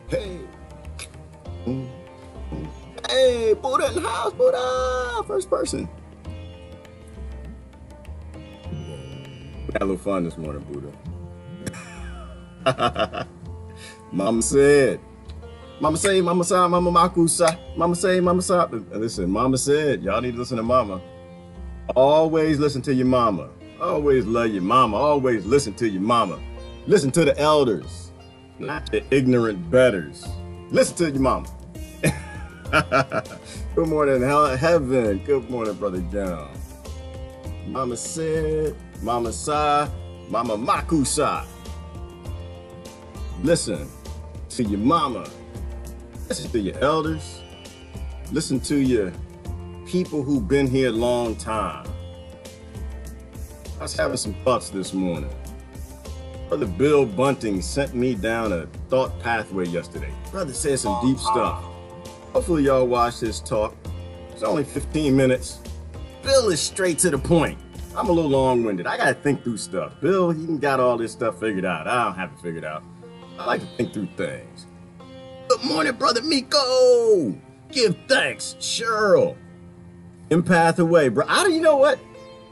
Hey, hey, Buddha in the house, Buddha, first person. We had a little fun this morning, Buddha. Mama said, Mama say, Mama sa, Mama makusa, Mama say, Mama sa. Listen, Mama said, y'all need to listen to Mama. Always listen to your mama. Always love your mama. Always listen to your mama. Listen to the elders, not the ignorant betters. Listen to your mama. Good morning, heaven. Good morning, Brother John. Mama said, Mama sa, Mama makusa. Listen to your mama. Listen to your elders. Listen to your people who've been here a long time. I was having some thoughts this morning. Brother Bill Bunting sent me down a thought pathway yesterday. Brother said some deep stuff. Hopefully y'all watch this talk. It's only 15 minutes. Bill is straight to the point. I'm a little long-winded. I gotta think through stuff. Bill, he got all this stuff figured out. I don't have it figured out. I like to think through things. Good morning, Brother Miko. Give thanks, Cheryl. Empath away, bro. You know what?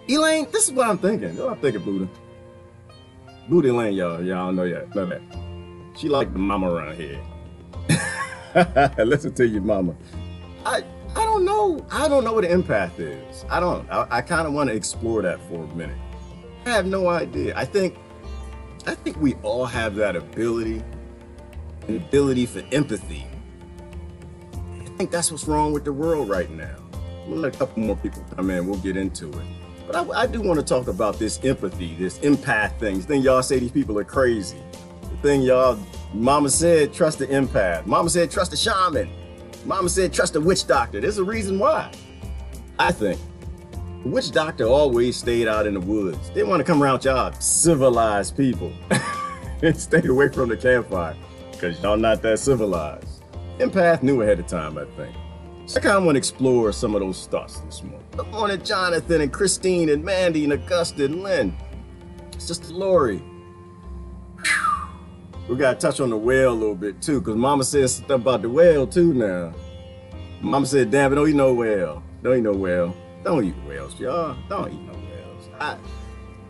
Elaine, this is what I'm thinking. What I'm thinking, Buddha. Buddha Elaine, y'all don't know yet. Know that. She like the mama around here. Listen to your mama. I don't know. I don't know what an empath is. I kind of want to explore that for a minute. I have no idea. I think we all have that ability, an ability for empathy. I think that's what's wrong with the world right now. We'll let a couple more people come in. We'll get into it. But I do want to talk about this empathy, this empath thing. The thing y'all say these people are crazy. The thing y'all, Mama said, trust the empath. Mama said, trust the shaman. Mama said, trust the witch doctor. There's a reason why. I think the witch doctor always stayed out in the woods. They didn't want to come around y'all civilized people and stayed away from the campfire because y'all not that civilized. Empath knew ahead of time, I think. So I kind of want to explore some of those thoughts this morning. Good morning, Jonathan and Christine and Mandy and Augusta and Lynn. Sister Lori. We got to touch on the whale a little bit too, because Mama said stuff about the whale too now. Mama said, damn it, don't eat no whale. Don't eat no whale. Don't eat whales, y'all. Don't eat no whales.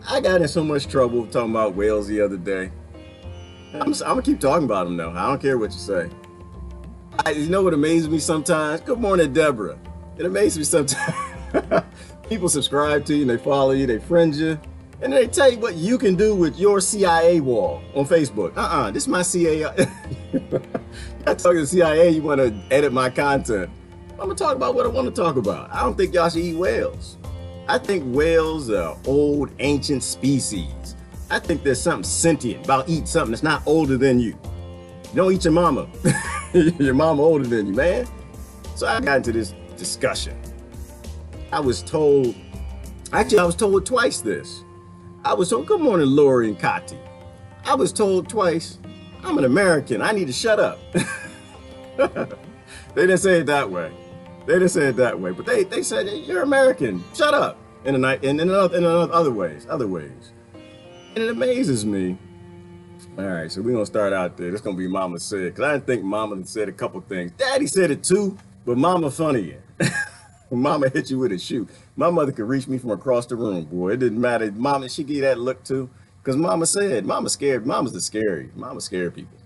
I got in so much trouble talking about whales the other day. I'm going to keep talking about them though. I don't care what you say. You know what amazes me sometimes? Good morning, Deborah. It amazes me sometimes. People subscribe to you and they follow you, they friend you, and they tell you what you can do with your CIA wall on Facebook. This is my CIA. You're not talking to CIA, you want to edit my content. I'm going to talk about what I want to talk about. I don't think y'all should eat whales. I think whales are old, ancient species. I think there's something sentient about eating something that's not older than you. Don't eat your mama. Your mama older than you, man. So I got into this discussion. I was told twice this. I was told, good morning, Lori and Kati. I was told twice, I'm an American, I need to shut up. They didn't say it that way. They didn't say it that way, but they said, you're American, shut up. In other ways. And it amazes me. All right, so we're going to start out there. This is going to be Mama said, because I didn't think Mama said a couple things. Daddy said it too, but Mama funnier. Mama hit you with a shoe. My mother could reach me from across the room, boy. It didn't matter. Mama, she gave you that look too, because Mama said, Mama scared. Mama's the scary. Mama scared people.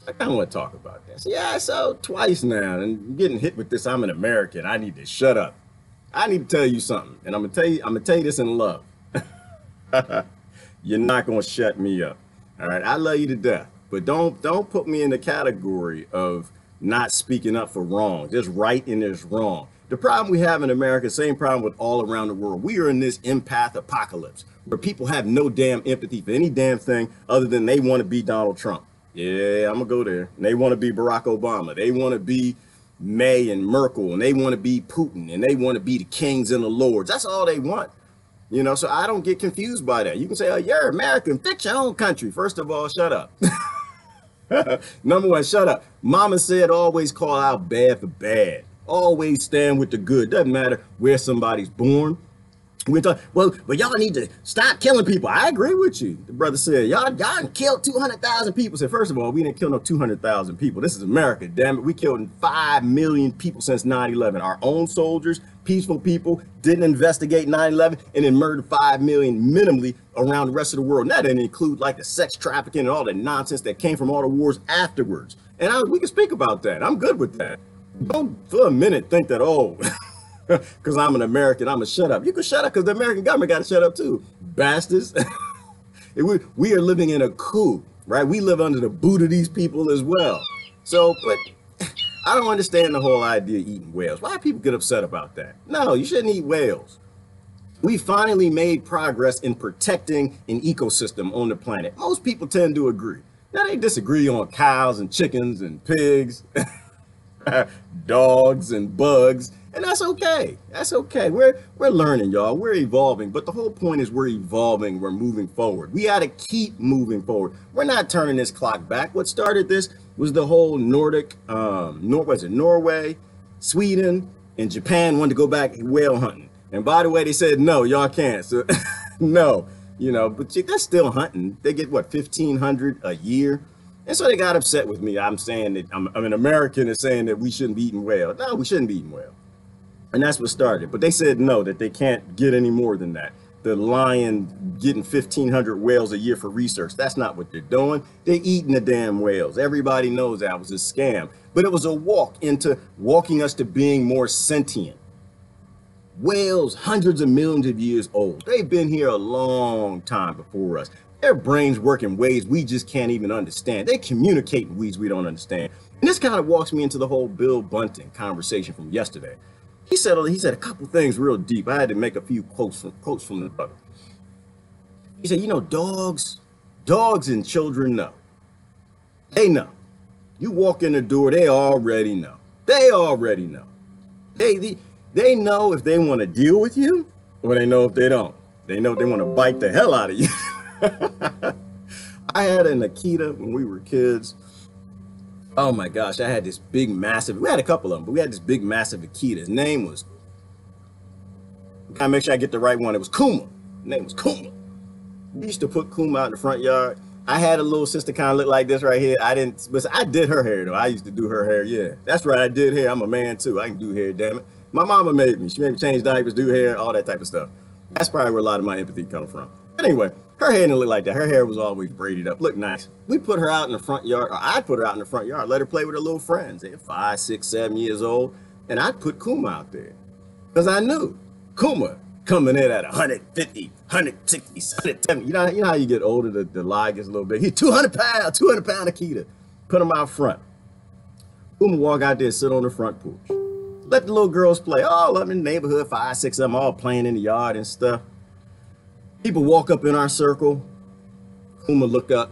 I kind of want to talk about that. So, yeah, so twice now, and getting hit with this, I'm an American. I need to shut up. I need to tell you something, and I'm gonna tell you this in love. You're not gonna shut me up. All right, I love you to death, but don't put me in the category of not speaking up for wrong. There's right and there's wrong. The problem we have in America, same problem with all around the world. We are in this empath apocalypse where people have no damn empathy for any damn thing other than they want to be Donald Trump. Yeah, I'm gonna go there. And they want to be Barack Obama. They want to be May and Merkel, and they want to be Putin, and they want to be the kings and the lords. That's all they want. You know, so I don't get confused by that. You can say, oh, you're American, fix your own country. First of all, shut up. Number one, shut up. Mama said always call out bad for bad. Always stand with the good. Doesn't matter where somebody's born. We talk, well, but y'all need to stop killing people. I agree with you. The brother said, y'all killed 200,000 people. Said, first of all, we didn't kill no 200,000 people. This is America, damn it. We killed 5 million people since 9/11. Our own soldiers, peaceful people, didn't investigate 9/11 and then murdered 5 million minimally around the rest of the world. And that didn't include like the sex trafficking and all the nonsense that came from all the wars afterwards. And we can speak about that. I'm good with that. Don't for a minute think that, oh, because I'm an American, I'm going to shut up. You can shut up because the American government got to shut up too, bastards. We are living in a coup, right? We live under the boot of these people as well. So, but I don't understand the whole idea of eating whales. Why do people get upset about that? No, you shouldn't eat whales. We finally made progress in protecting an ecosystem on the planet. Most people tend to agree. Now they disagree on cows and chickens and pigs, dogs and bugs. And that's okay. That's okay. We're learning, y'all. We're evolving. But the whole point is we're evolving. We're moving forward. We got to keep moving forward. We're not turning this clock back. What started this was the whole Norway, Sweden, and Japan wanted to go back whale hunting. And by the way, they said, no, y'all can't. So no, you know, but they're still hunting. They get what, 1,500 a year? And so they got upset with me. I'm saying that I'm an American and saying that we shouldn't be eating whale. No, we shouldn't be eating whale. And that's what started. But they said no, that they can't get any more than that. The lion getting 1,500 whales a year for research. That's not what they're doing. They're eating the damn whales. Everybody knows that was a scam. But it was a walking us to being more sentient. Whales, hundreds of millions of years old. They've been here a long time before us. Their brains work in ways we just can't even understand. They communicate in ways we don't understand. And this kind of walks me into the whole Bill Bunting conversation from yesterday. He said a couple things real deep. I had to make a few quotes from the brother. He said, you know, dogs and children know. They know. You walk in the door, they already know. They already know. They know if they want to deal with you, or they know if they don't. They know if they want to bite the hell out of you. I had an Akita when we were kids. Oh my gosh, I had this big, massive, we had a couple of them, but we had this big, massive Akita. His name was, gotta make sure I get the right one. It was Kuma. His name was Kuma. We used to put Kuma out in the front yard. I had a little sister kind of look like this right here. I did her hair though. I used to do her hair, yeah. That's right, I did hair. I'm a man too. I can do hair, damn it. My mama made me. She made me change diapers, do hair, all that type of stuff. That's probably where a lot of my empathy comes from. But anyway, her hair didn't look like that. Her hair was always braided up, looked nice. We put her out in the front yard, or I'd put her out in the front yard, let her play with her little friends. They're 5, 6, 7 years old. And I'd put Kuma out there because I knew Kuma coming in at 150, 160, 170. You know how you get older, the lie gets a little big. He's 200 pound Akita. Put him out front. Kuma walk out there, sit on the front porch. Let the little girls play. All up in the neighborhood, 5, 6 of them all playing in the yard and stuff. People walk up in our circle. Kuma look up.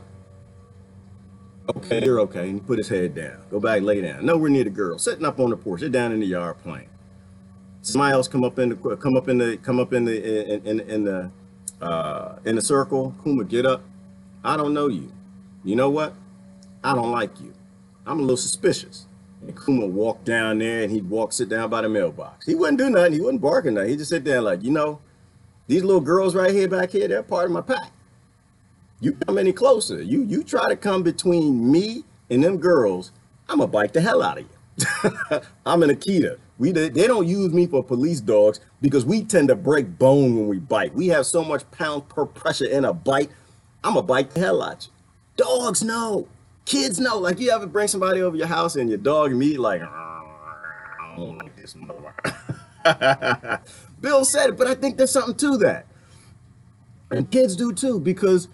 Okay, you're okay. And he put his head down. Go back, lay down. Nowhere near the girl. Sitting up on the porch. They're down in the yard playing. Somebody else come up in the circle. Kuma, get up. I don't know you. You know what? I don't like you. I'm a little suspicious. And Kuma walked down there and he'd sit down by the mailbox. He wouldn't do nothing. He wasn't barking nothing. He'd just sit there like, you know, these little girls right here, back here, they're part of my pack. You come any closer, you try to come between me and them girls, I'm gonna bite the hell out of you. I'm an Akita. They don't use me for police dogs because we tend to break bone when we bite. We have so much pounds per pressure in a bite, I'm gonna bite the hell out you. Dogs know, kids know. Like you ever bring somebody over your house and your dog immediately like, I don't like this mother. Bill said it, but I think there's something to that. And kids do too, because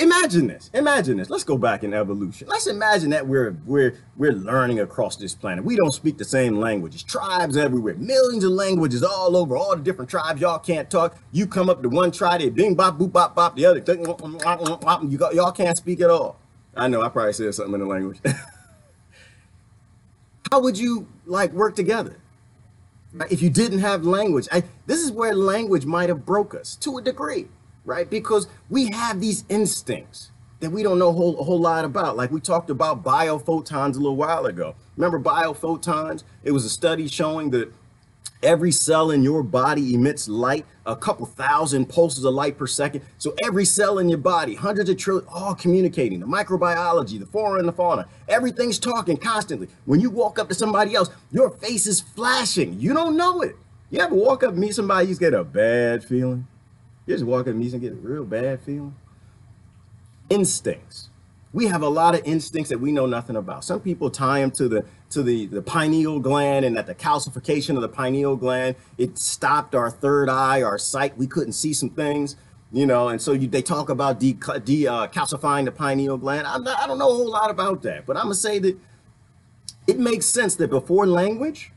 imagine this. Let's go back in evolution. Let's imagine that we're learning across this planet. We don't speak the same languages. Tribes everywhere, millions of languages all over, all the different tribes. Y'all can't talk. You come up to one tribe, they bing bop boop bop bop. The other, y'all can't speak at all. I know I probably said something in the language. How would you like work together? If you didn't have language, this is where language might have broke us to a degree, right? Because we have these instincts that we don't know a whole lot about. Like we talked about biophotons a little while ago. Remember biophotons? It was a study showing that Every cell in your body emits light, a couple thousand pulses of light per second. So every cell in your body, hundreds of trillion, all communicating. The microbiology, the flora and the fauna, everything's talking constantly. When you walk up to somebody else, your face is flashing. You don't know it. You ever walk up and meet somebody, you just get a bad feeling? You just walk up and meet and get a real bad feeling? Instincts. We have a lot of instincts that we know nothing about. Some people tie them to the pineal gland, and that the calcification of the pineal gland, it stopped our third eye, our sight. We couldn't see some things, you know, and so they talk about calcifying the pineal gland. I don't know a whole lot about that, but I'm gonna say that it makes sense that before language,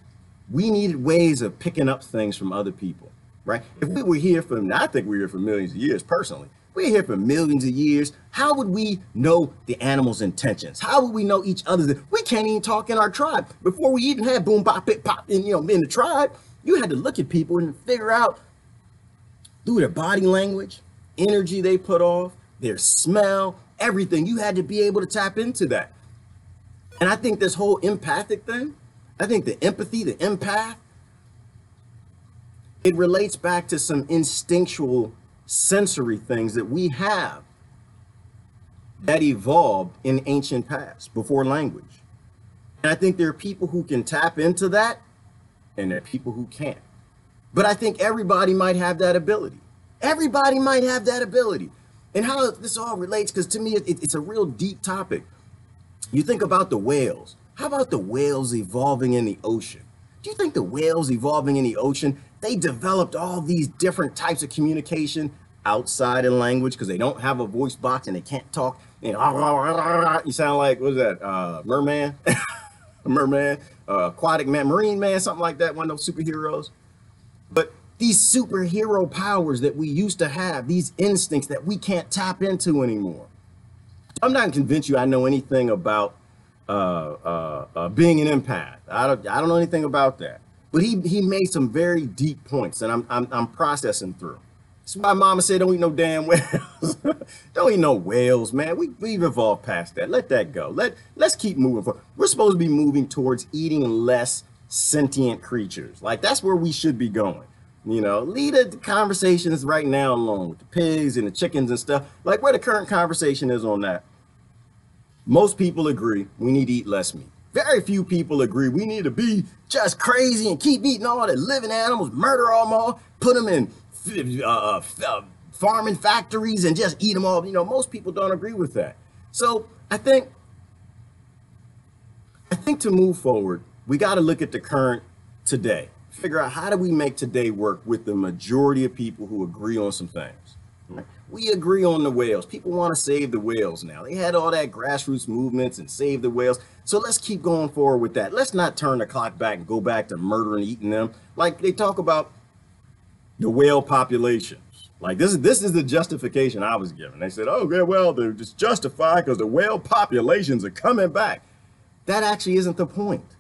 we needed ways of picking up things from other people, right? If we were here for, I think we were here for millions of years personally. We're here for millions of years. How would we know the animals' intentions? How would we know each other's? We can't even talk in our tribe. Before we even had boom, bop, bit, pop in the tribe, you had to look at people and figure out through their body language, energy they put off, their smell, everything. You had to be able to tap into that. And I think this whole empathic thing, I think the empathy, the empath, it relates back to some instinctual sensory things that we have that evolved in ancient past before language. And I think there are people who can tap into that and there are people who can't. But I think everybody might have that ability. Everybody might have that ability. And how this all relates, because to me, it's a real deep topic. You think about the whales. How about the whales evolving in the ocean? Do you think the whales evolving in the ocean, they developed all these different types of communication outside in language because they don't have a voice box and they can't talk? You sound like, what is that, merman? Merman, aquatic man, marine man, something like that, one of those superheroes. But these superhero powers that we used to have, these instincts that we can't tap into anymore. I'm not convinced I know anything about being an empath. I don't know anything about that. But he made some very deep points, and I'm processing through. That's why Mama said, "Don't eat no damn whales. Don't eat no whales, man. We've evolved past that. Let that go. Let's keep moving forward. We're supposed to be moving towards eating less sentient creatures. Like that's where we should be going. You know, leave the conversations right now alone with the pigs and the chickens and stuff. Like where the current conversation is on that. Most people agree we need to eat less meat. Very few people agree we need to be just crazy and keep eating all the living animals, murder them all, put them in farming factories and just eat them all. You know, most people don't agree with that. So I think to move forward, we got to look at the current today. Figure out how do we make today work with the majority of people who agree on some things. We agree on the whales. People want to save the whales now. They had all that grassroots movements and save the whales. So let's keep going forward with that. Let's not turn the clock back and go back to murdering and eating them. Like they talk about the whale populations. Like this is the justification I was given. They said, oh, yeah, well, they're just justified because the whale populations are coming back. That actually isn't the point.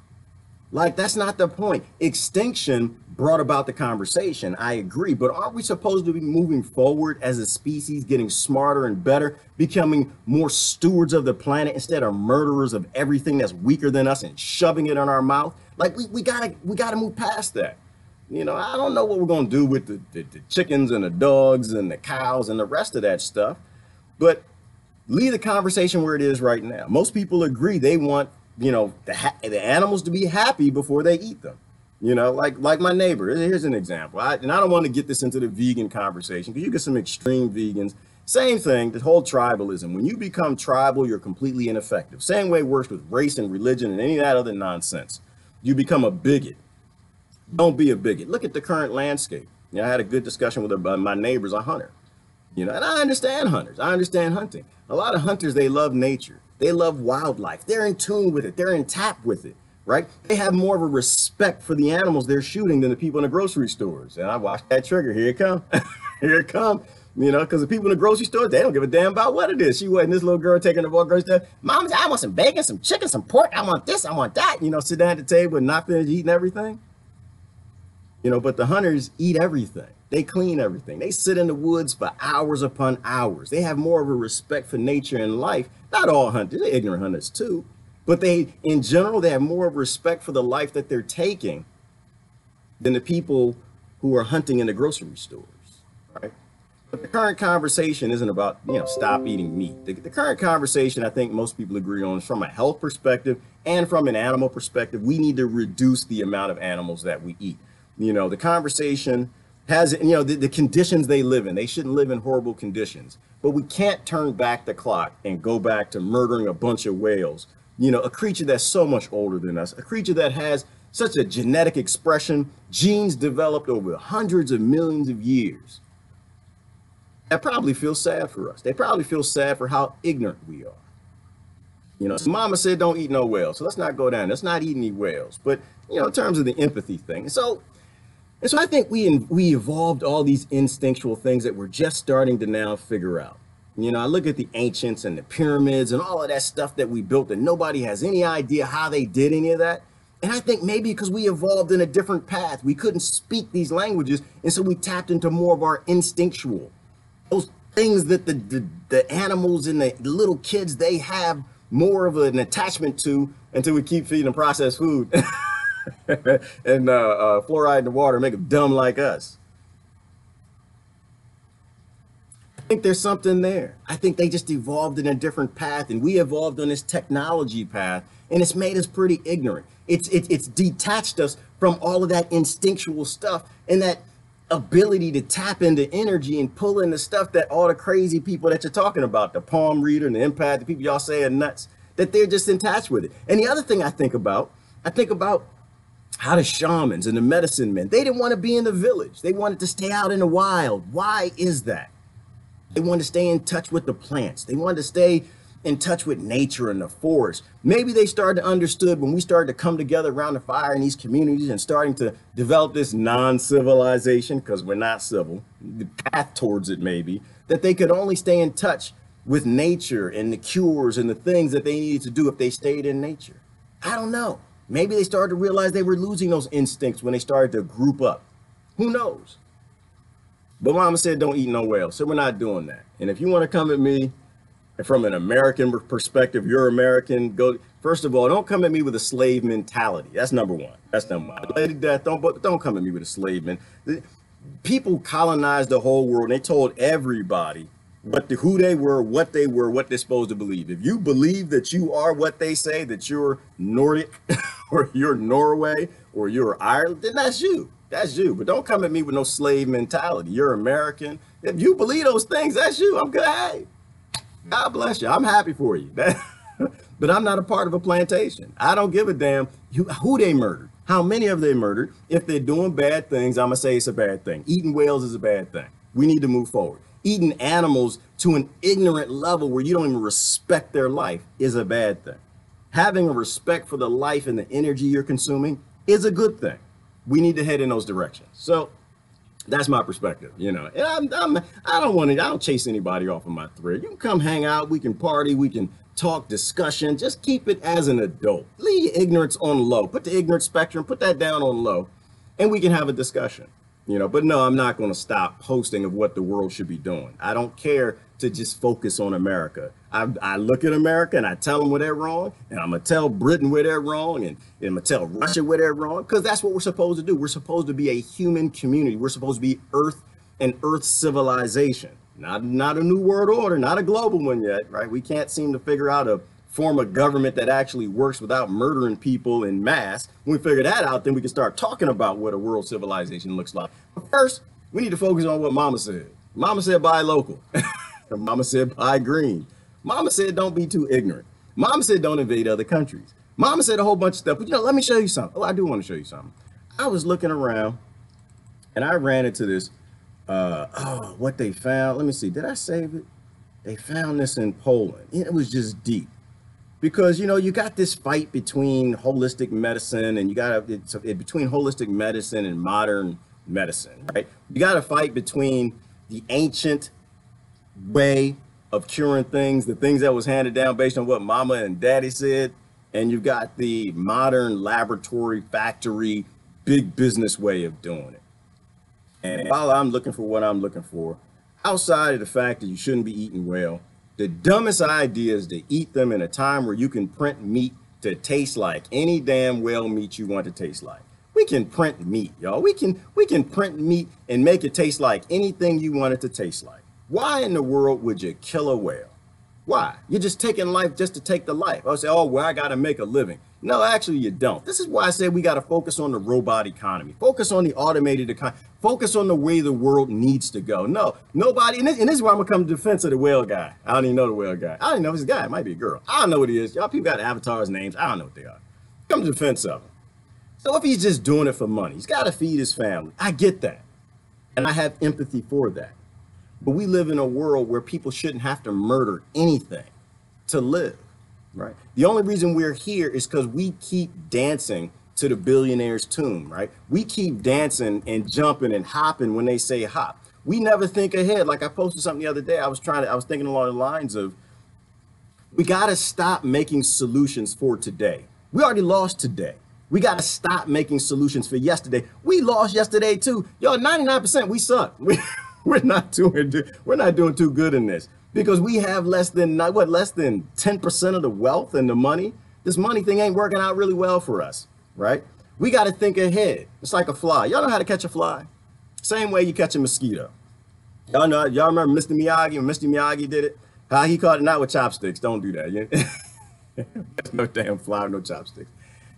Like, that's not the point. Extinction brought about the conversation. I agree. But aren't we supposed to be moving forward as a species, getting smarter and better, becoming more stewards of the planet instead of murderers of everything that's weaker than us and shoving it in our mouth? Like, we gotta move past that. You know, I don't know what we're going to do with the chickens and the dogs and the cows and the rest of that stuff. But leave the conversation where it is right now. Most people agree they want, you know, the animals to be happy before they eat them. You know, like my neighbor. Here's an example. And I don't want to get this into the vegan conversation because you get some extreme vegans. Same thing, the whole tribalism. When you become tribal, you're completely ineffective. Same way it works with race and religion and any of that other nonsense. You become a bigot. Don't be a bigot. Look at the current landscape. You know, I had a good discussion with my neighbor's a hunter. You know, and I understand hunters. I understand hunting. A lot of hunters, they love nature. They love wildlife. They're in tune with it. They're in tap with it, right? They have more of a respect for the animals they're shooting than the people in the grocery stores. And I watched that trigger. Here it come. Here it come. You know, because the people in the grocery store, they don't give a damn about what it is. She wasn't this little girl taking the grocery store. Mom, I want some bacon, some chicken, some pork. I want this. I want that. You know, sit down at the table and not finish eating everything. You know, but the hunters eat everything. They clean everything. They sit in the woods for hours upon hours. They have more of a respect for nature and life. Not all hunters, they're ignorant hunters too. But they, in general, they have more of a respect for the life that they're taking than the people who are hunting in the grocery stores, right? But the current conversation isn't about, stop eating meat. The current conversation, I think most people agree on, is from a health perspective and from an animal perspective. We need to reduce the amount of animals that we eat. The conversation has, the conditions they live in. They shouldn't live in horrible conditions. But we can't turn back the clock and go back to murdering a bunch of whales. A creature that's so much older than us, a creature that has such a genetic expression, genes developed over hundreds of millions of years. That probably feels sad for us. They probably feel sad for how ignorant we are. So mama said don't eat no whales. So let's not go down. Let's not eat any whales. But, in terms of the empathy thing. So I think we evolved all these instinctual things that we're just starting to now figure out. I look at the ancients and the pyramids and all of that stuff that we built and nobody has any idea how they did any of that. And I think maybe because we evolved in a different path, we couldn't speak these languages. And so we tapped into more of our instinctual, those things that the animals and the little kids, they have more of an attachment to until we keep feeding them processed food and fluoride in the water, make them dumb like us. I think there's something there. I think they just evolved in a different path and we evolved on this technology path and it's made us pretty ignorant. It's detached us from all of that instinctual stuff and that ability to tap into energy and pull in the stuff that all the crazy people that you're talking about, the palm reader and the empath, the people y'all say are nuts, that they're just in touch with it. And the other thing I think about how the shamans and the medicine men, they didn't want to be in the village. They wanted to stay out in the wild. Why is that? They wanted to stay in touch with the plants. They wanted to stay in touch with nature and the forest. Maybe they started to understood when we started to come together around the fire in these communities and starting to develop this non-civilization, because we're not civil, the path towards it maybe, that they could only stay in touch with nature and the cures and the things that they needed to do if they stayed in nature. I don't know. Maybe they started to realize they were losing those instincts when they started to group up. Who knows? But mama said don't eat no whales, so we're not doing that. And if you want to come at me from an American perspective, you're American, first of all, don't come at me with a slave mentality. That's number one. Lady Death, don't come at me with a slave mentality. People colonized the whole world and they told everybody who they were, what they're supposed to believe. If you believe that you are what they say, that you're Nordic or you're Norway or you're Ireland, then that's you. That's you. But don't come at me with no slave mentality. You're American. If you believe those things, that's you. I'm good. Hey, God bless you. I'm happy for you. But I'm not a part of a plantation. I don't give a damn who they murdered, how many of them murdered. If they're doing bad things, I'm going to say it's a bad thing. Eating whales is a bad thing. We need to move forward. Eating animals to an ignorant level where you don't even respect their life is a bad thing. Having a respect for the life and the energy you're consuming is a good thing. We need to head in those directions. So that's my perspective, And I don't chase anybody off of my thread. You can come hang out. We can party. We can talk, discussion. Just keep it as an adult. Leave your ignorance on low. Put the ignorance spectrum, put that down on low, and we can have a discussion. But no, I'm not going to stop posting of what the world should be doing. I don't care to just focus on America. I look at America and I tell them where they're wrong, and I'm going to tell Britain where they're wrong, and I'm going to tell Russia where they're wrong, because that's what we're supposed to do. We're supposed to be a human community. We're supposed to be Earth and Earth civilization, not a new world order, not a global one yet, right? We can't seem to figure out a form of government that actually works without murdering people in mass. When we figure that out, then we can start talking about what a world civilization looks like. But first, we need to focus on what Mama said. Mama said buy local. Mama said buy green. Mama said don't be too ignorant. Mama said don't invade other countries. Mama said a whole bunch of stuff. But let me show you something. Oh, I do want to show you something. I was looking around and I ran into this, what they found. Let me see. Did I save it? They found this in Poland. It was just deep. Because, you got this fight between holistic medicine and between holistic medicine and modern medicine, right? You got to fight between the ancient way of curing things, the things that was handed down based on what mama and daddy said. And you've got the modern laboratory, factory, big business way of doing it. And while I'm looking for what I'm looking for, outside of the fact that you shouldn't be eating whale, the dumbest idea is to eat them in a time where you can print meat to taste like any damn whale meat you want to taste like. We can print meat, y'all. We can print meat and make it taste like anything you want it to taste like. Why in the world would you kill a whale? Why? You're just taking life just to take the life. I say, oh, well, I got to make a living. No, actually, you don't. This is why I said we got to focus on the robot economy, focus on the automated economy, focus on the way the world needs to go. No, nobody, and this is why I'm going to come to defense of the whale guy. I don't even know the whale guy. I don't even know if he's a guy. It might be a girl. I don't know what he is. Y'all people got avatars, names. I don't know what they are. Come to defense of him. So if he's just doing it for money, he's got to feed his family. I get that. And I have empathy for that. But we live in a world where people shouldn't have to murder anything to live, right? The only reason we're here is because we keep dancing to the billionaire's tune, right? We keep dancing and jumping and hopping when they say hop. We never think ahead. Like I posted something the other day. I was thinking along the lines of, we got to stop making solutions for today. We already lost today. We got to stop making solutions for yesterday. We lost yesterday too. Y'all, 99% we suck. We're not doing too good in this because we have less than 10% of the wealth and the money. This money thing ain't working out really well for us, right? We got to think ahead. It's like a fly. Y'all know how to catch a fly? Same way you catch a mosquito. Y'all remember Mr. Miyagi when Mr. Miyagi did it? How he caught it not with chopsticks. Don't do that. There's no damn fly with no chopsticks.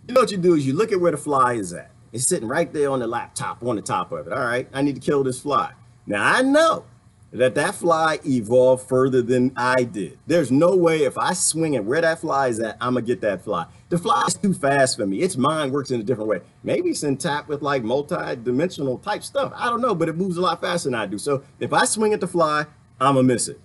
You know what you do is you look at where the fly is at. It's sitting right there on the laptop, on the top of it. All right, I need to kill this fly. Now, I know that fly evolved further than I did. There's no way if I swing at where that fly is at, I'm going to get that fly. The fly is too fast for me. Its mind works in a different way. Maybe it's intact with like multi-dimensional type stuff. I don't know, but it moves a lot faster than I do. So if I swing at the fly, I'm going to miss it.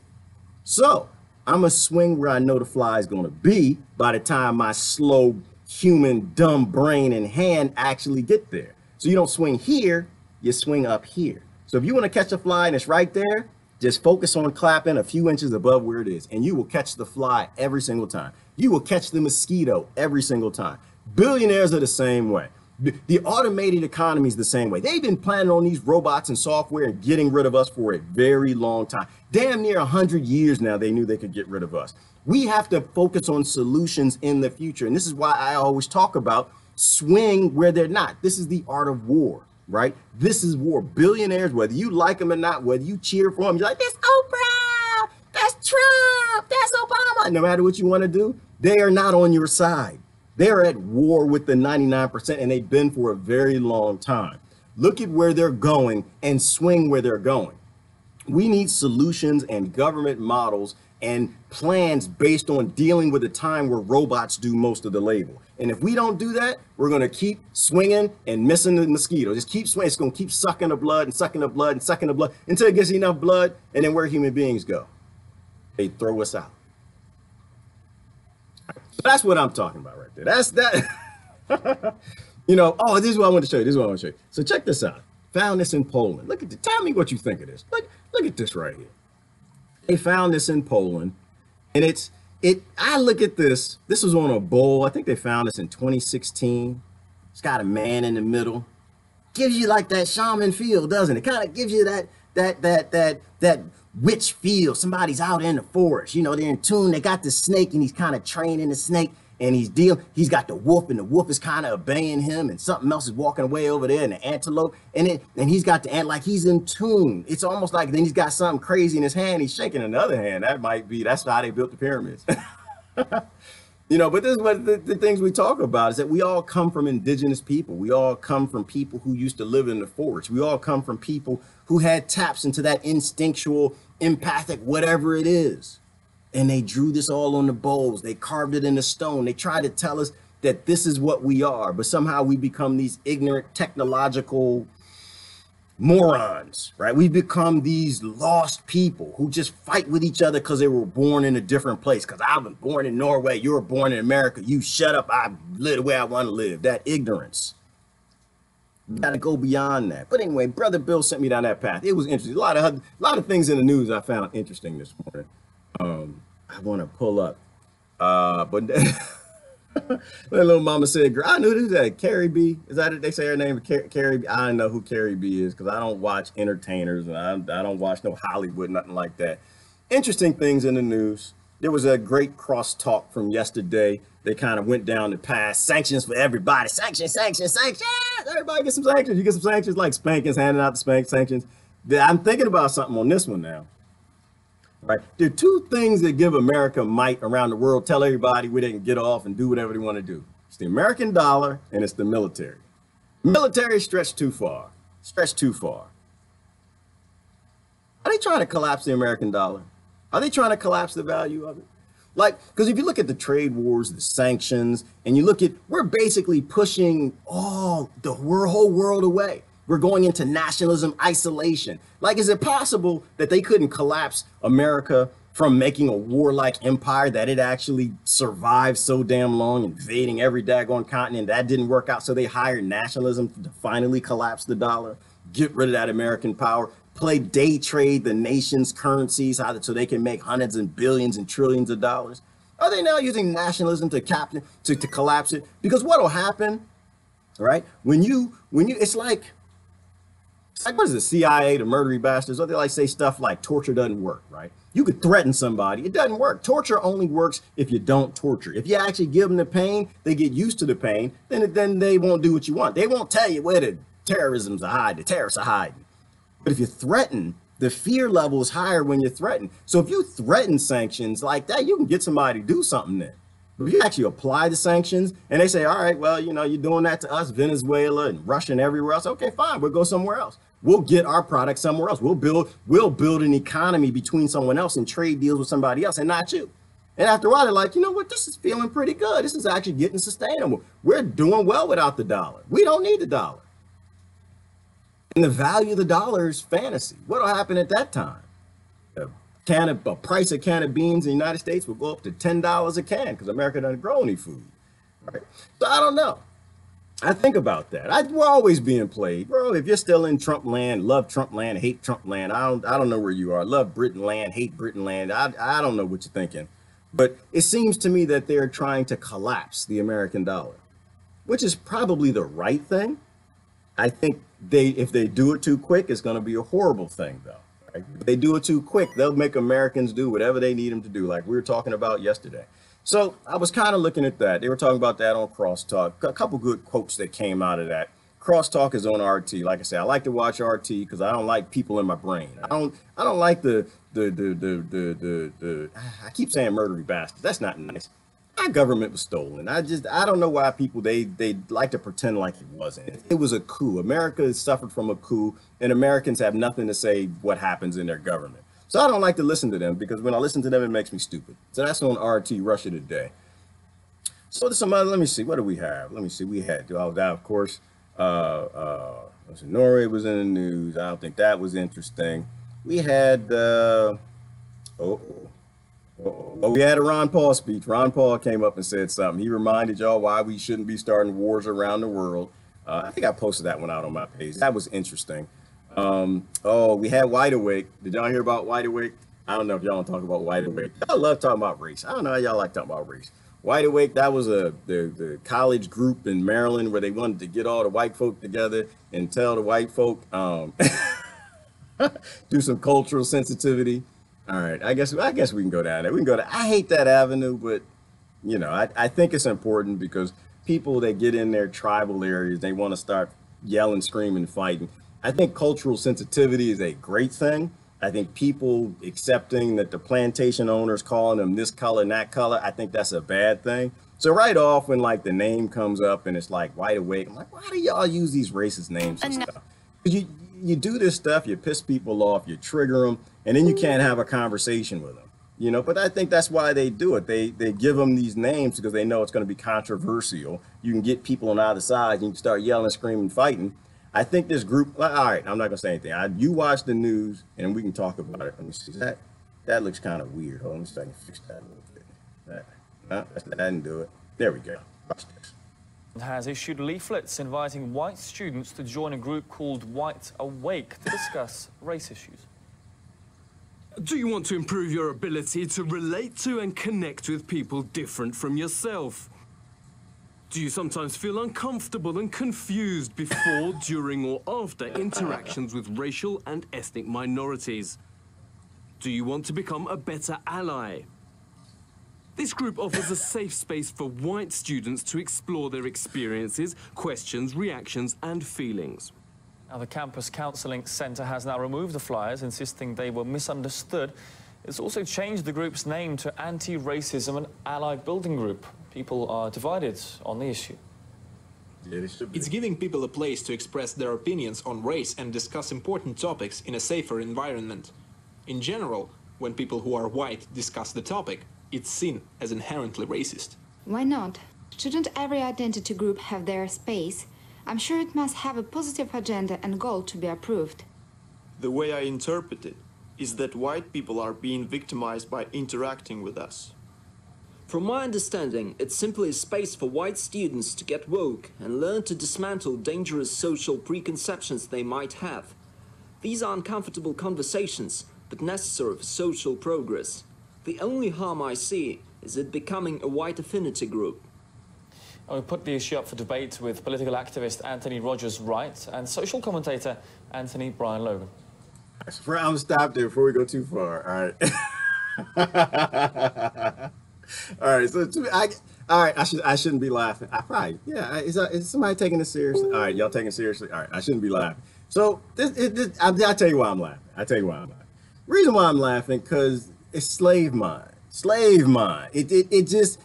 So I'm going to swing where I know the fly is going to be by the time my slow, human, dumb brain and hand actually get there. So you don't swing here, you swing up here. So if you want to catch a fly and it's right there, just focus on clapping a few inches above where it is, and you will catch the fly every single time. You will catch the mosquito every single time. Billionaires are the same way. The automated economy is the same way. They've been planning on these robots and software and getting rid of us for a very long time. Damn near 100 years now, they knew they could get rid of us. We have to focus on solutions in the future. And this is why I always talk about swing where they're not. This is the art of war. Right? This is war. Billionaires, whether you like them or not, whether you cheer for them, you're like, that's Oprah, that's Trump, that's Obama. No matter what you want to do, they are not on your side. They're at war with the 99%, and they've been for a very long time. Look at where they're going and swing where they're going. We need solutions and government models and plans based on dealing with a time where robots do most of the labor. And if we don't do that, we're going to keep swinging and missing the mosquito. Just keep swinging. It's going to keep sucking the blood and sucking the blood and sucking the blood until it gets enough blood. And then where human beings go, they throw us out. So that's what I'm talking about right there. That's that. You know, oh, this is what I want to show you. This is what I want to show you. So check this out. Found this in Poland. Look at this. Tell me what you think of this. Look at this right here. They found this in Poland, and I look at this. This was on a bowl. I think they found this in 2016. It's got a man in the middle. Gives you like that shaman feel, doesn't it? Kind of gives you that witch feel. Somebody's out in the forest. You know, they're in tune. They got the snake, and he's kind of training the snake. And he's got the wolf, and the wolf is kind of obeying him, and something else is walking away over there, and the antelope, and he's got the ant, like he's in tune. It's almost like then he's got something crazy in his hand. He's shaking another hand. That's how they built the pyramids. You know, but this is what the things we talk about is that we all come from indigenous people. We all come from people who used to live in the forest. We all come from people who had taps into that instinctual, empathic, whatever it is. And they drew this all on the bowls. They carved it in the stone. They tried to tell us that this is what we are. But somehow we become these ignorant technological morons, right? We become these lost people who just fight with each other because they were born in a different place. Because I was born in Norway. You were born in America. You shut up. I live the way I want to live. That ignorance. You got to go beyond that. But anyway, Brother Bill sent me down that path. It was interesting. A lot of things in the news I found interesting this morning. I want to pull up, but that little mama said, girl, I knew who's that, Carrie B. Is that it? They say her name, Carrie B. I don't know who Carrie B is because I don't watch entertainers and I don't watch no Hollywood, nothing like that. Interesting things in the news. there was a great crosstalk from yesterday. They kind of went down the path. Sanctions for everybody. Sanctions, sanctions, sanctions. Everybody get some sanctions. You get some sanctions like spankings, handing out the sanctions. I'm thinking about something on this one now. Right? There are two things that give America might around the world, tell everybody where they can get off and do whatever they want to do. It's the American dollar and it's the military. Military stretched too far. Stretched too far. Are they trying to collapse the American dollar? Are they trying to collapse the value of it? Like, because if you look at the trade wars, the sanctions, and you look at, we're basically pushing all the whole world away. We're going into nationalism, isolation. Like, is it possible that they couldn't collapse America from making a warlike empire, that it actually survived so damn long, invading every daggone continent? That didn't work out, so they hired nationalism to finally collapse the dollar, get rid of that American power, play day trade the nation's currencies so they can make hundreds and billions and trillions of dollars. Are they now using nationalism to collapse it? Because what'll happen, right? When you, it's like what is the CIA, the murdery bastards? Or they like say stuff like torture doesn't work, right? You could threaten somebody, it doesn't work. Torture only works if you don't torture. If you actually give them the pain, they get used to the pain, then they won't do what you want. They won't tell you where the terrorism's are hiding, the terrorists are hiding. But if you threaten, the fear level is higher when you threaten. So if you threaten sanctions like that, you can get somebody to do something then. But if you actually apply the sanctions and they say, all right, well, you know, you're doing that to us, Venezuela and Russia and everywhere else. Okay, fine, we'll go somewhere else. We'll get our product somewhere else. We'll build an economy between someone else and trade deals with somebody else and not you. And after a while, they're like, you know what, this is feeling pretty good. This is actually getting sustainable. We're doing well without the dollar. We don't need the dollar. And the value of the dollar is fantasy. What'll happen at that time? A price of can of beans in the United States will go up to $10 a can because America doesn't grow any food. Right? So I don't know. I think about that. We're always being played, bro. If you're still in Trump land, love Trump land, hate Trump land. I don't know where you are. Love Britain land, hate Britain land. I don't know what you're thinking, but it seems to me that they're trying to collapse the American dollar, which is probably the right thing. I think if they do it too quick, it's going to be a horrible thing, though. Right? If they do it too quick, they'll make Americans do whatever they need them to do, like we were talking about yesterday. So I was kind of looking at that. They were talking about that on CrossTalk. A couple good quotes that came out of that. CrossTalk is on RT. Like I said, I like to watch RT because I don't like people in my brain. I don't like I keep saying murdery bastards. That's not nice. Our government was stolen. I don't know why people, they like to pretend like it wasn't. It was a coup. America has suffered from a coup, and Americans have nothing to say what happens in their government. So I don't like to listen to them because when I listen to them, it makes me stupid. So that's on RT Russia Today. So there's some other, let me see, what do we have? Let me see, we had, of course, Norway was in the news. I don't think that was interesting. We had, we had a Ron Paul speech. Ron Paul came up and said something. He reminded y'all why we shouldn't be starting wars around the world. I think I posted that one out on my page. That was interesting. We had Wide Awake. Did y'all hear about Wide Awake? I don't know if y'all want to talk about Wide Awake. Y'all love talking about race. I don't know how y'all like talking about race. Wide Awake, that was the college group in Maryland where they wanted to get all the white folk together and tell the white folk, do some cultural sensitivity. All right, I guess we can go down there. We can go to, I hate that avenue, but you know, I think it's important because people that get in their tribal areas, they want to start yelling, screaming, fighting. I think cultural sensitivity is a great thing. I think people accepting that the plantation owners calling them this color and that color, I think that's a bad thing. So right off when like the name comes up and it's like Wide Awake, I'm like, why do y'all use these racist names and stuff? Because you do this stuff, you piss people off, you trigger them, and then you can't have a conversation with them. You know, but I think that's why they do it. They give them these names because they know it's going to be controversial. You can get people on either side, you can start yelling, screaming, fighting. I think this group, all right, I'm not gonna say anything. You watch the news and we can talk about it. Let me see, that looks kind of weird. Hold on, let me see if I can fix that a little bit. That didn't do it. There we go. Watch this. Has issued leaflets inviting white students to join a group called White Awake to discuss race issues. Do you want to improve your ability to relate to and connect with people different from yourself? Do you sometimes feel uncomfortable and confused before, during, or after interactions with racial and ethnic minorities? Do you want to become a better ally? This group offers a safe space for white students to explore their experiences, questions, reactions, and feelings. Now, the Campus Counselling Centre has now removed the flyers, insisting they were misunderstood. It's also changed the group's name to Anti-Racism and Allied Building Group. People are divided on the issue. Yeah, they should be. It's giving people a place to express their opinions on race and discuss important topics in a safer environment. In general, when people who are white discuss the topic, it's seen as inherently racist. Why not? Shouldn't every identity group have their space? I'm sure it must have a positive agenda and goal to be approved. The way I interpret it is that white people are being victimized by interacting with us. From my understanding, it's simply a space for white students to get woke and learn to dismantle dangerous social preconceptions they might have. These are uncomfortable conversations, but necessary for social progress. The only harm I see is it becoming a white affinity group. We put the issue up for debate with political activist Anthony Rogers Wright and social commentator Anthony Brian Logan. I'm going to stop there before we go too far. All right. All right. So, all right. I shouldn't be laughing. Yeah. Is somebody taking this seriously? All right. Y'all taking it seriously? All right. I shouldn't be laughing. So, I'll tell you why I'm laughing. Reason why I'm laughing, because it's slave mind. Slave mind. It's just,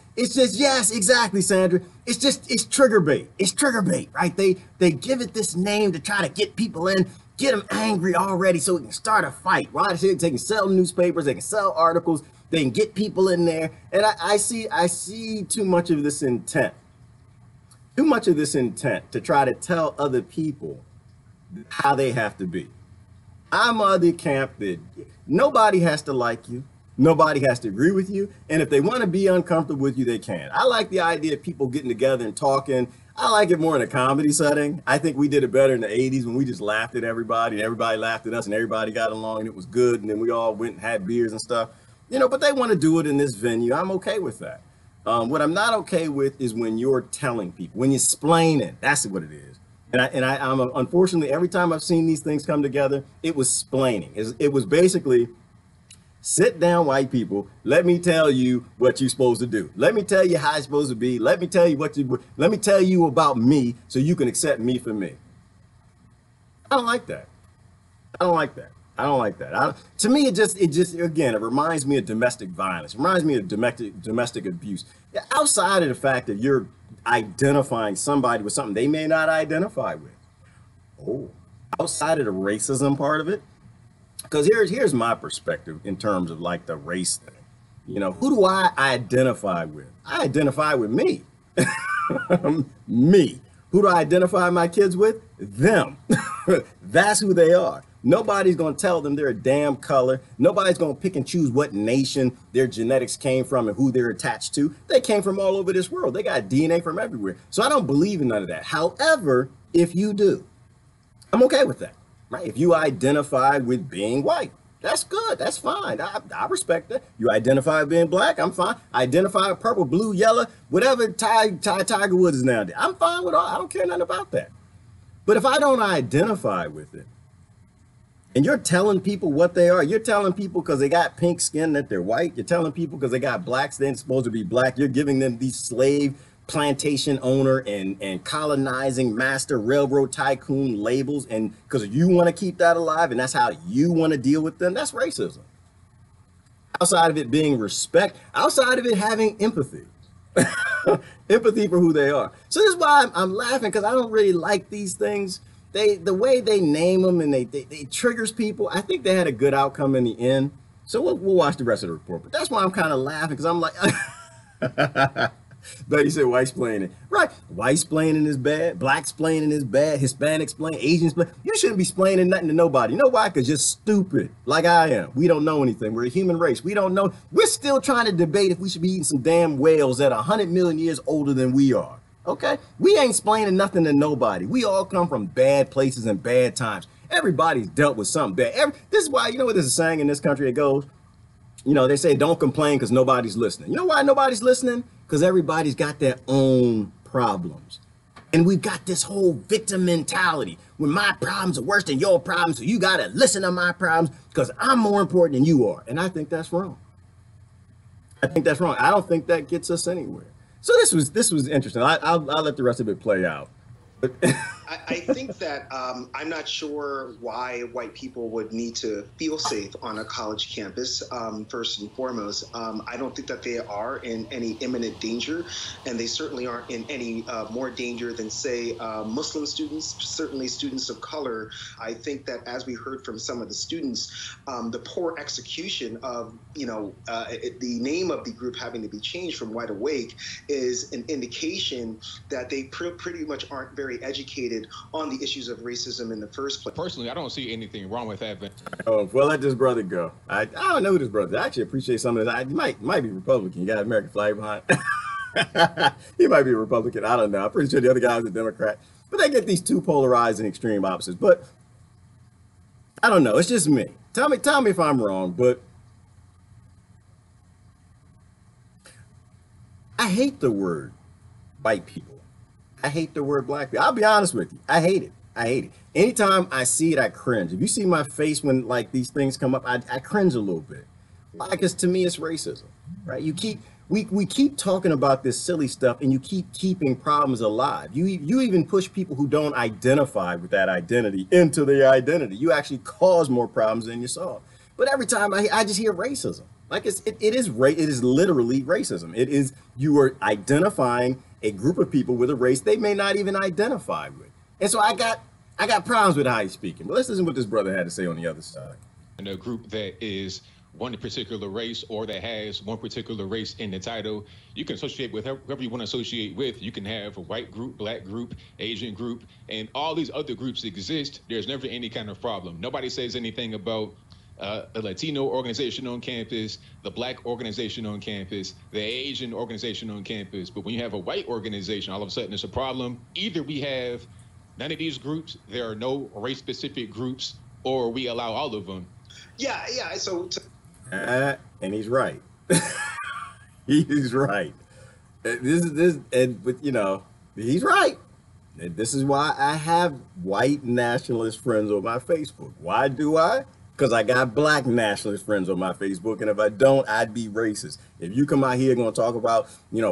yes, exactly, Sandra. It's trigger bait. It's trigger bait, right? They give it this name to try to get people in, get them angry already so we can start a fight, right? So they can sell newspapers, they can sell articles, they can get people in there. And I see too much of this intent. Too much of this intent to try to tell other people how they have to be. I'm of the camp that nobody has to like you. Nobody has to agree with you. And if they want to be uncomfortable with you, they can. I like the idea of people getting together and talking. I like it more in a comedy setting. I think we did it better in the 80s when we just laughed at everybody and everybody laughed at us and everybody got along and it was good. And then we all went and had beers and stuff, but they want to do it in this venue. I'm okay with that. What I'm not okay with is when you're telling people, when you're splaining. That's what it is. And I'm unfortunately, every time I've seen these things come together, it was splaining. It was basically, sit down, white people. Let me tell you what you're supposed to do. Let me tell you how it's supposed to be. Let me tell you let me tell you about me so you can accept me for me. I don't like that. To me, it just again, it reminds me of domestic violence. It reminds me of domestic abuse. Outside of the fact that you're identifying somebody with something they may not identify with. Oh, outside of the racism part of it. Because here's my perspective in terms of like the race thing. Who do I identify with? I identify with me. Me. Who do I identify my kids with? Them. That's who they are. Nobody's going to tell them they're a damn color. Nobody's going to pick and choose what nation their genetics came from and who they're attached to. They came from all over this world. They got DNA from everywhere. So I don't believe in none of that. However, if you do, I'm okay with that. Right? If you identify with being white, that's good. That's fine. I respect that. You identify with being black, I'm fine. Identify with purple, blue, yellow, whatever Tiger Woods is nowadays. I'm fine with all. I don't care nothing about that. But if I don't identify with it, and you're telling people what they are, you're telling people because they got pink skin that they're white. You're telling people because they got blacks, they're supposed to be black. You're giving them these slave plantation owner and colonizing master railroad tycoon labels, and because you want to keep that alive and that's how you want to deal with them, that's racism. Outside of it being respect, outside of it having empathy. Empathy for who they are. So this is why I'm laughing, because I don't really like these things. The way they name them and they triggers people. I think they had a good outcome in the end. So we'll watch the rest of the report. But that's why I'm kind of laughing, because I'm like, but you said white splaining. Right. White splaining is bad. Black splaining is bad. Hispanic splaining. Asian splaining. You shouldn't be splaining nothing to nobody. You know why? Because you're stupid, like I am. We don't know anything. We're a human race. We don't know. We're still trying to debate if we should be eating some damn whales that are 100 million years older than we are. Okay? We ain't splaining nothing to nobody. We all come from bad places and bad times. Everybody's dealt with something bad. This is why, what there's a saying in this country that goes, they say don't complain because nobody's listening. You know why nobody's listening? Because everybody's got their own problems. And we've got this whole victim mentality. When my problems are worse than your problems, so you got to listen to my problems because I'm more important than you are. And I think that's wrong. I think that's wrong. I don't think that gets us anywhere. So this was interesting. I'll let the rest of it play out. But I think that I'm not sure why white people would need to feel safe on a college campus, first and foremost. I don't think that they are in any imminent danger, and they certainly aren't in any more danger than, say, Muslim students, certainly students of color. I think that, as we heard from some of the students, the poor execution of, the name of the group having to be changed from Wide Awake is an indication that they pretty much aren't very educated on the issues of racism in the first place. Personally, I don't see anything wrong with that. oh, well, let this brother go. I don't know this brother. I actually appreciate some of this. He might be Republican. He got an American flag behind. He might be a Republican. I don't know. I'm pretty sure the other guy was a Democrat. But they get these two polarized and extreme opposites. But I don't know. It's just me. Tell me if I'm wrong. But I hate the word white people. I hate the word black people. I'll be honest with you. I hate it. I hate it. Anytime I see it, I cringe. If you see my face when like these things come up, I cringe a little bit. Why? Because to me, it's racism, right? We keep talking about this silly stuff, and you keep keeping problems alive. You even push people who don't identify with that identity into their identity. You actually cause more problems than you solve. But every time I just hear racism. Like it is literally racism. It is, you are identifying a group of people with a race they may not even identify with. And so I got problems with how he's speaking. But let's listen to what this brother had to say on the other side. And a group that is one particular race, or that has one particular race in the title, you can associate with whoever you want to associate with. You can have a white group, black group, Asian group, and all these other groups exist. There's never any kind of problem. Nobody says anything about a Latino organization on campus, the black organization on campus, the Asian organization on campus. But when you have a white organization, all of a sudden it's a problem. Either we have none of these groups, there are no race-specific groups, or we allow all of them. Yeah. So. And he's right. He's right. He's right. And this is why I have white nationalist friends on my Facebook. Why do I? Because I got black nationalist friends on my Facebook, and if I don't, I'd be racist. If you come out here going to talk about,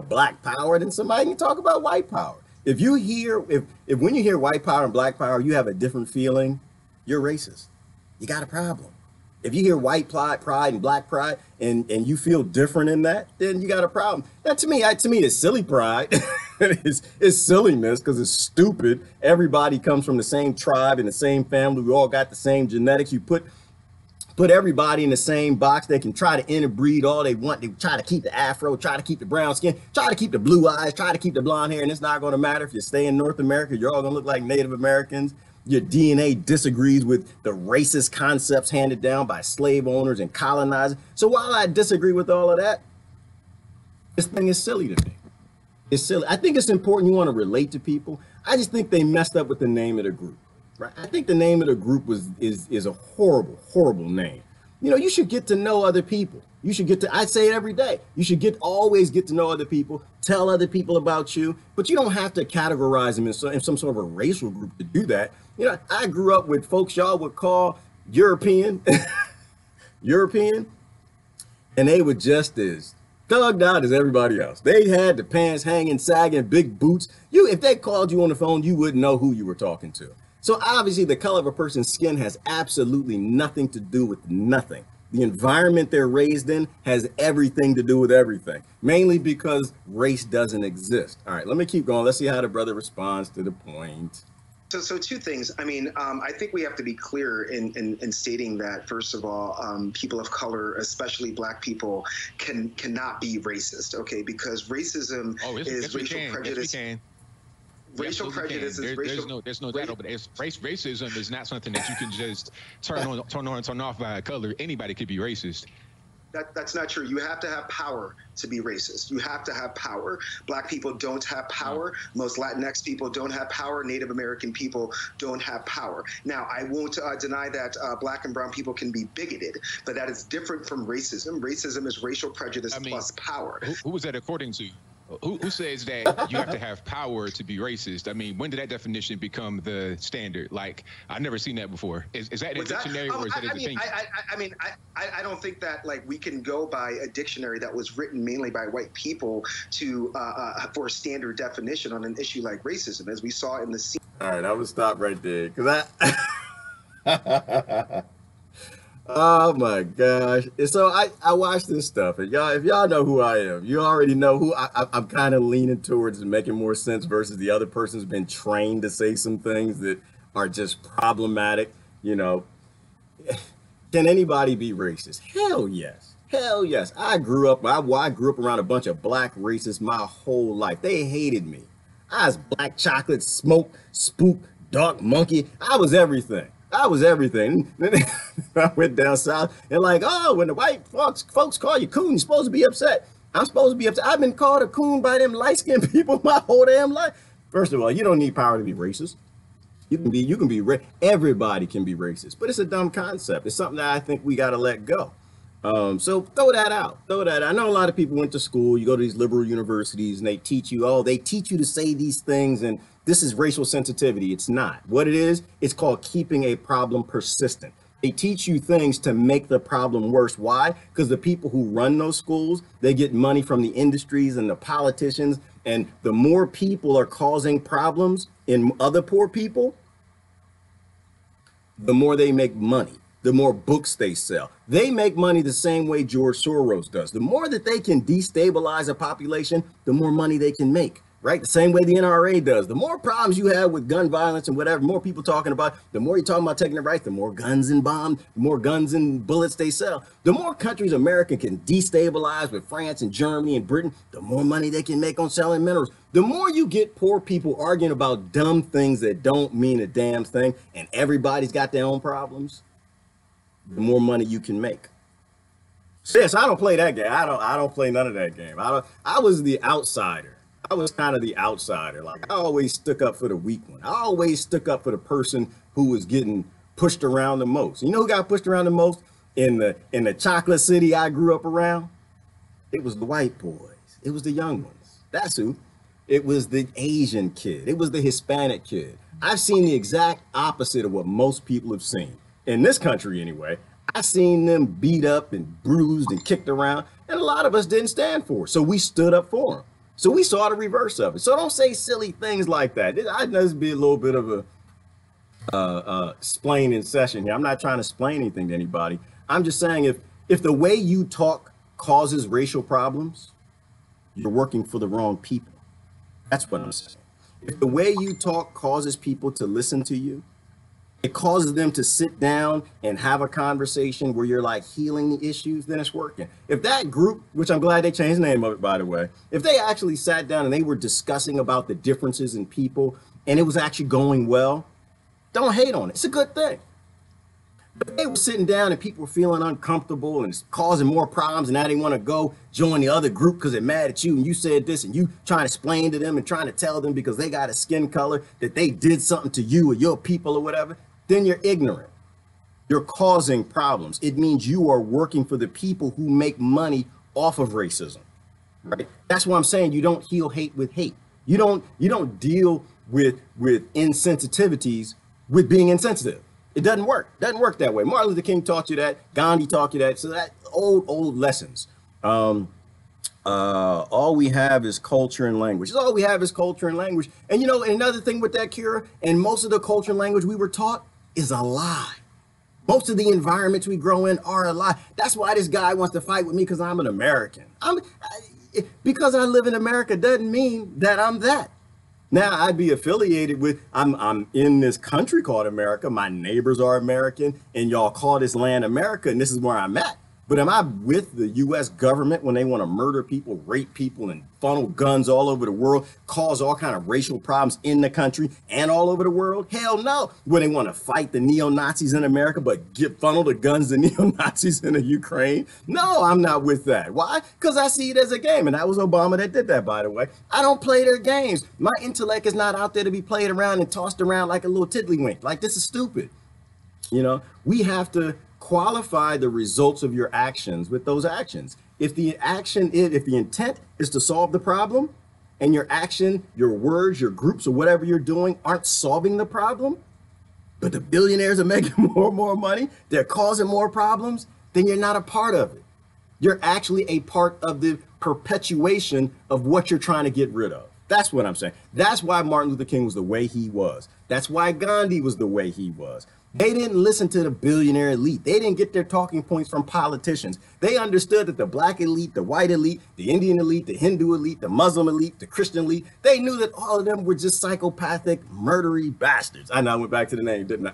black power, then somebody can talk about white power. If you hear, if when you hear white power and black power, you have a different feeling, you're racist. You got a problem. If you hear white pride and black pride, and you feel different in that, then you got a problem. Now, to me, it's silly pride. It's silliness because it's stupid. Everybody comes from the same tribe and the same family. We all got the same genetics. You put everybody in the same box. They can try to interbreed all they want. They try to keep the afro, try to keep the brown skin, try to keep the blue eyes, try to keep the blonde hair, and it's not going to matter. If you stay in North America, you're all going to look like Native Americans. Your DNA disagrees with the racist concepts handed down by slave owners and colonizers. So while I disagree with all of that, this thing is silly to me. It's silly. I think it's important you want to relate to people. I just think they messed up with the name of the group. Right? I think the name of the group is a horrible, horrible name. You should get to know other people. You should I say it every day. You should always get to know other people, tell other people about you, but you don't have to categorize them in some sort of a racial group to do that. I grew up with folks y'all would call European, and they were just as thugged out as everybody else. They had the pants hanging, sagging, big boots. If they called you on the phone, you wouldn't know who you were talking to. So obviously the color of a person's skin has absolutely nothing to do with nothing. The environment they're raised in has everything to do with everything, mainly because race doesn't exist. All right, let me keep going. Let's see how the brother responds to the point. So two things. I think we have to be clear in stating that, first of all, people of color, especially black people, cannot be racist, okay? Because racism is racial prejudice. Racial prejudice is racial. There's no doubt, but racism is not something that you can just turn on and turn off by color. Anybody could be racist. That's not true. You have to have power to be racist. You have to have power. Black people don't have power. Most Latinx people don't have power. Native American people don't have power. Now, I won't deny that black and brown people can be bigoted, but that is different from racism. Racism is racial prejudice plus power. Who was that according to? Who says that you have to have power to be racist? I mean, when did that definition become the standard? Like, I've never seen that before. Is that in a dictionary or is that a thing? I don't think that like we can go by a dictionary that was written mainly by white people to for a standard definition on an issue like racism, as we saw in the. All right, I would stop right there because I. Oh my gosh! And so I watch this stuff, and y'all, if y'all know who I am, you already know who I'm kind of leaning towards making more sense versus the other person's been trained to say some things that are just problematic. You know, can anybody be racist? Hell yes, hell yes. I grew up around a bunch of black racists my whole life. They hated me. I was black chocolate, smoke, spook, dark monkey. I was everything. I was everything. I went down south and like, oh, when the white folks call you coon, you're supposed to be upset. I'm supposed to be upset. I've been called a coon by them light-skinned people my whole damn life. First of all, you don't need power to be racist. Everybody can be racist, but it's a dumb concept. It's something that I think we got to let go. So throw that out. I know a lot of people went to school. You go to these liberal universities and they teach you to say these things and this is racial sensitivity. It's not. What it is, it's called keeping a problem persistent. They teach you things to make the problem worse. Why? Because the people who run those schools, they get money from the industries and the politicians. And the more people are causing problems in other poor people, the more they make money, the more books they sell. They make money the same way George Soros does. The more that they can destabilize a population, the more money they can make. Right? The same way the NRA does. The more problems you have with gun violence and whatever, more people talking about, the more you're talking about taking the rights, the more guns and bombs, the more guns and bullets they sell. The more countries America can destabilize with France and Germany and Britain, the more money they can make on selling minerals. The more you get poor people arguing about dumb things that don't mean a damn thing, and everybody's got their own problems, the more money you can make. So yes, I don't play that game. I don't play none of that game. I was the outsider. I was kind of the outsider. Like I always stuck up for the weak one. I always stuck up for the person who was getting pushed around the most. You know who got pushed around the most in the chocolate city I grew up around? It was the white boys. It was the young ones. That's who. It was the Asian kid. It was the Hispanic kid. I've seen the exact opposite of what most people have seen. In this country anyway, I've seen them beat up and bruised and kicked around, and a lot of us didn't stand for it. So we stood up for them. So we saw the reverse of it. So don't say silly things like that. I know this be a little bit of a splaining session here. I'm not trying to explain anything to anybody. I'm just saying if the way you talk causes racial problems, you're working for the wrong people. That's what I'm saying. If the way you talk causes people to listen to you, it causes them to sit down and have a conversation where you're like healing the issues, then it's working. If that group, which I'm glad they changed the name of it, by the way, if they actually sat down and they were discussing about the differences in people and it was actually going well, don't hate on it. It's a good thing. But they were sitting down and people were feeling uncomfortable and it's causing more problems and now they want to go join the other group because they're mad at you and you said this and you trying to explain to them and trying to tell them because they got a skin color that they did something to you or your people or whatever. Then you're ignorant. You're causing problems. It means you are working for the people who make money off of racism, right? That's why I'm saying you don't heal hate with hate. You don't deal with insensitivities with being insensitive. It doesn't work. It doesn't work that way. Martin Luther King taught you that. Gandhi taught you that. So that old lessons. All we have is culture and language. All we have is culture and language. And you know, another thing with that, Kira, and most of the culture and language we were taught is a lie. Most of the environments we grow in are a lie. That's why this guy wants to fight with me because I'm an American. Because I live in America doesn't mean that I'm that. Now I'd be affiliated with, I'm in this country called America. My neighbors are American and y'all call this land America and this is where I'm at. But am I with the U.S. government when they want to murder people, rape people, and funnel guns all over the world, cause all kind of racial problems in the country and all over the world? Hell no. When they want to fight the neo-Nazis in America, but funnel the guns to neo-Nazis in the Ukraine? No, I'm not with that. Why? Because I see it as a game. And that was Obama that did that, by the way. I don't play their games. My intellect is not out there to be played around and tossed around like a little tiddlywink. Like, this is stupid. You know, we have to qualify the results of your actions with those actions. If the intent is to solve the problem, and your action, your words, your groups, or whatever you're doing aren't solving the problem, but the billionaires are making more and more money, they're causing more problems, then you're not a part of it. You're actually a part of the perpetuation of what you're trying to get rid of. That's what I'm saying. That's why Martin Luther King was the way he was. That's why Gandhi was the way he was. They didn't listen to the billionaire elite. They didn't get their talking points from politicians. They understood that the black elite, the white elite, the Indian elite, the Hindu elite, the Muslim elite, the Christian elite, they knew that all of them were just psychopathic, murdery bastards. I know I went back to the name, didn't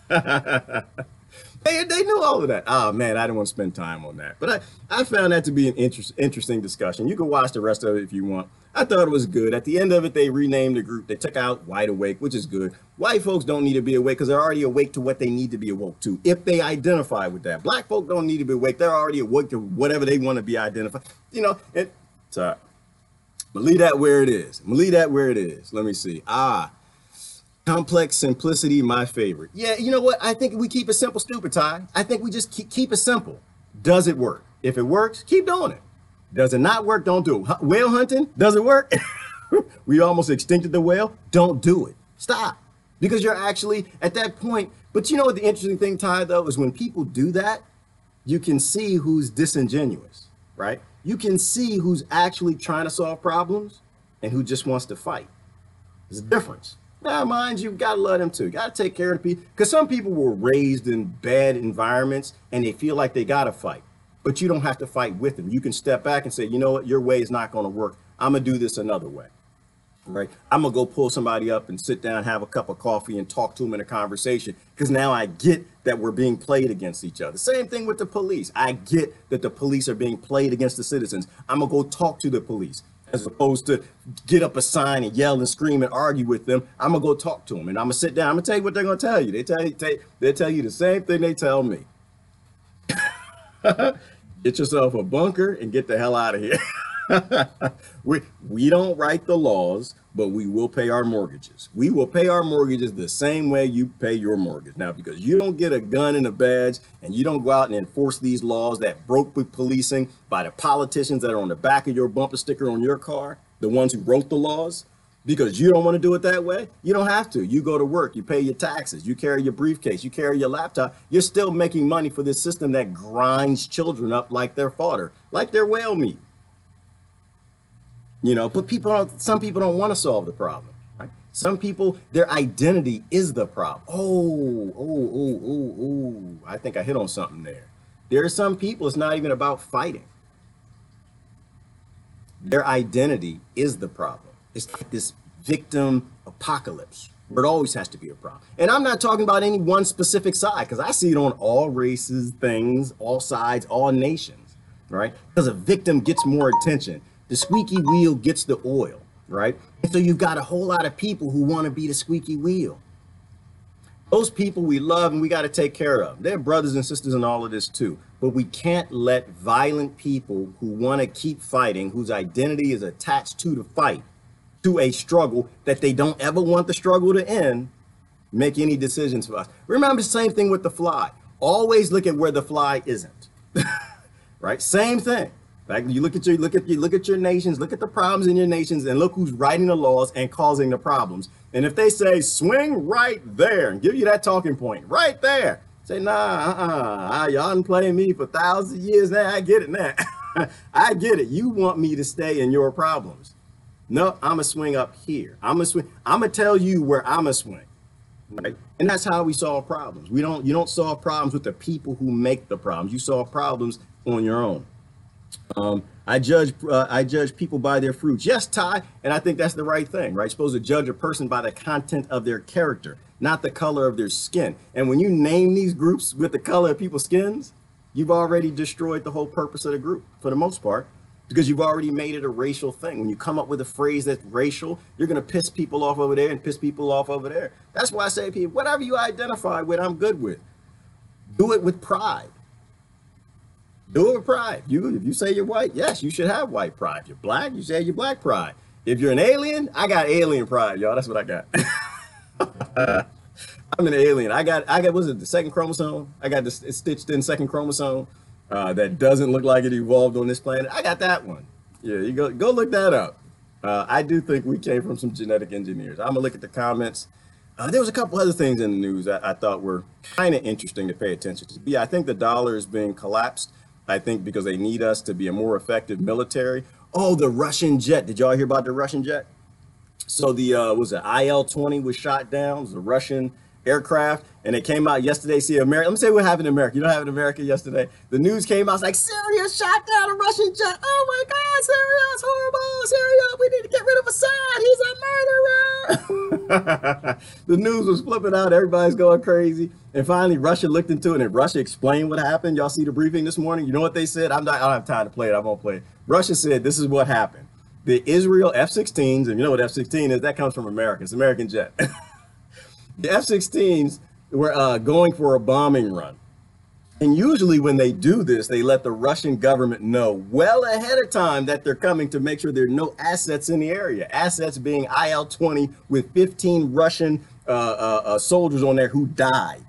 I? They knew all of that. Oh man, I didn't want to spend time on that. But I found that to be an interesting discussion. You can watch the rest of it if you want. I thought it was good. At the end of it, they renamed the group. They took out white awake, which is good. White folks don't need to be awake because they're already awake to what they need to be awoke to, if they identify with that. Black folk don't need to be awake. They're already awake to whatever they want to be identified. You know, it's all right. But leave that where it is. Leave that where it is. Let me see. Complex simplicity, my favorite. Yeah, you know what? I think we keep it simple, stupid, Ty. I think we just keep it simple. Does it work? If it works, keep doing it. Does it not work? Don't do it. Whale hunting, does it work? We almost extincted the whale. Don't do it. Stop. Because you're actually at that point. But you know what the interesting thing, Ty, though, is when people do that, you can see who's disingenuous, right? You can see who's actually trying to solve problems and who just wants to fight. There's a difference. Now, mind you, gotta love them too. Gotta take care of the people. Because some people were raised in bad environments and they feel like they gotta fight. But you don't have to fight with them. You can step back and say, you know what, your way is not gonna work. I'm gonna do this another way, right? I'm gonna go pull somebody up and sit down, have a cup of coffee and talk to them in a conversation. Because now I get that we're being played against each other. Same thing with the police. I get that the police are being played against the citizens. I'm gonna go talk to the police. As opposed to get up a sign and yell and scream and argue with them, I'm gonna go talk to them and I'm gonna sit down. I'm gonna tell you what they're gonna tell you. They tell you the same thing they tell me. Get yourself a bunker and get the hell out of here. We don't write the laws, but we will pay our mortgages. We will pay our mortgages the same way you pay your mortgage. Now, because you don't get a gun and a badge and you don't go out and enforce these laws that broke with policing by the politicians that are on the back of your bumper sticker on your car, the ones who wrote the laws, because you don't want to do it that way, you don't have to. You go to work, you pay your taxes, you carry your briefcase, you carry your laptop. You're still making money for this system that grinds children up like they're fodder, like they're whale meat. You know, but some people don't want to solve the problem, right? Some people, their identity is the problem. I think I hit on something there. There are some people, it's not even about fighting. Their identity is the problem. It's like this victim apocalypse where it always has to be a problem. And I'm not talking about any one specific side, because I see it on all races, things, all sides, all nations, right? Because a victim gets more attention. The squeaky wheel gets the oil, right? And so you've got a whole lot of people who want to be the squeaky wheel. Those people we love and we got to take care of. They're brothers and sisters in all of this too. But we can't let violent people who want to keep fighting, whose identity is attached to the fight, to a struggle that they don't ever want the struggle to end, make any decisions for us. Remember the same thing with the fly. Always look at where the fly isn't, right? Same thing. Like you look at your nations, look at the problems in your nations, and look who's writing the laws and causing the problems. And if they say swing right there and give you that talking point right there, say nah, y'all been playing me for thousands of years now. I get it now. I get it. You want me to stay in your problems. No, I'm gonna swing up here. I'm gonna tell you where I'm gonna swing. Right? And that's how we solve problems. You don't solve problems with the people who make the problems. You solve problems on your own. I judge people by their fruits. Yes, Ty, and I think that's the right thing, right? You're supposed to judge a person by the content of their character, not the color of their skin. And when you name these groups with the color of people's skins, you've already destroyed the whole purpose of the group for the most part, because you've already made it a racial thing. When you come up with a phrase that's racial, you're going to piss people off over there and piss people off over there. That's why I say to people, whatever you identify with, I'm good with. Do it with pride. Do it with pride. If you say you're white, yes, you should have white pride. If you're black, you say you're black pride. If you're an alien, I got alien pride, y'all. That's what I got. I'm an alien. I got, was it the second chromosome? I got this stitched in second chromosome that doesn't look like it evolved on this planet. I got that one. Yeah, you go look that up. I do think we came from some genetic engineers. I'm gonna look at the comments. There was a couple other things in the news I thought were kind of interesting to pay attention to. Yeah, I think the dollar is being collapsed. I think because they need us to be a more effective military. Oh, the Russian jet. Did y'all hear about the Russian jet? So the was it IL-20 was shot down. It was a Russian aircraft, and it came out yesterday. See, America. Let me say what happened in America. You know what happened in America yesterday? The news came out. It's like Syria shot down a Russian jet. Oh my God, Syria is horrible. Syria, we need to get rid of Assad. He's a murderer. The news was flipping out. Everybody's going crazy. And finally, Russia looked into it, and Russia explained what happened. Y'all see the briefing this morning? You know what they said? I don't have time to play it. I won't play it. Russia said this is what happened. The Israel F-16s, and you know what F-16 is? That comes from America. It's American jet. The F-16s were going for a bombing run. And usually when they do this, they let the Russian government know well ahead of time that they're coming to make sure there are no assets in the area. Assets being IL-20 with 15 Russian soldiers on there who died.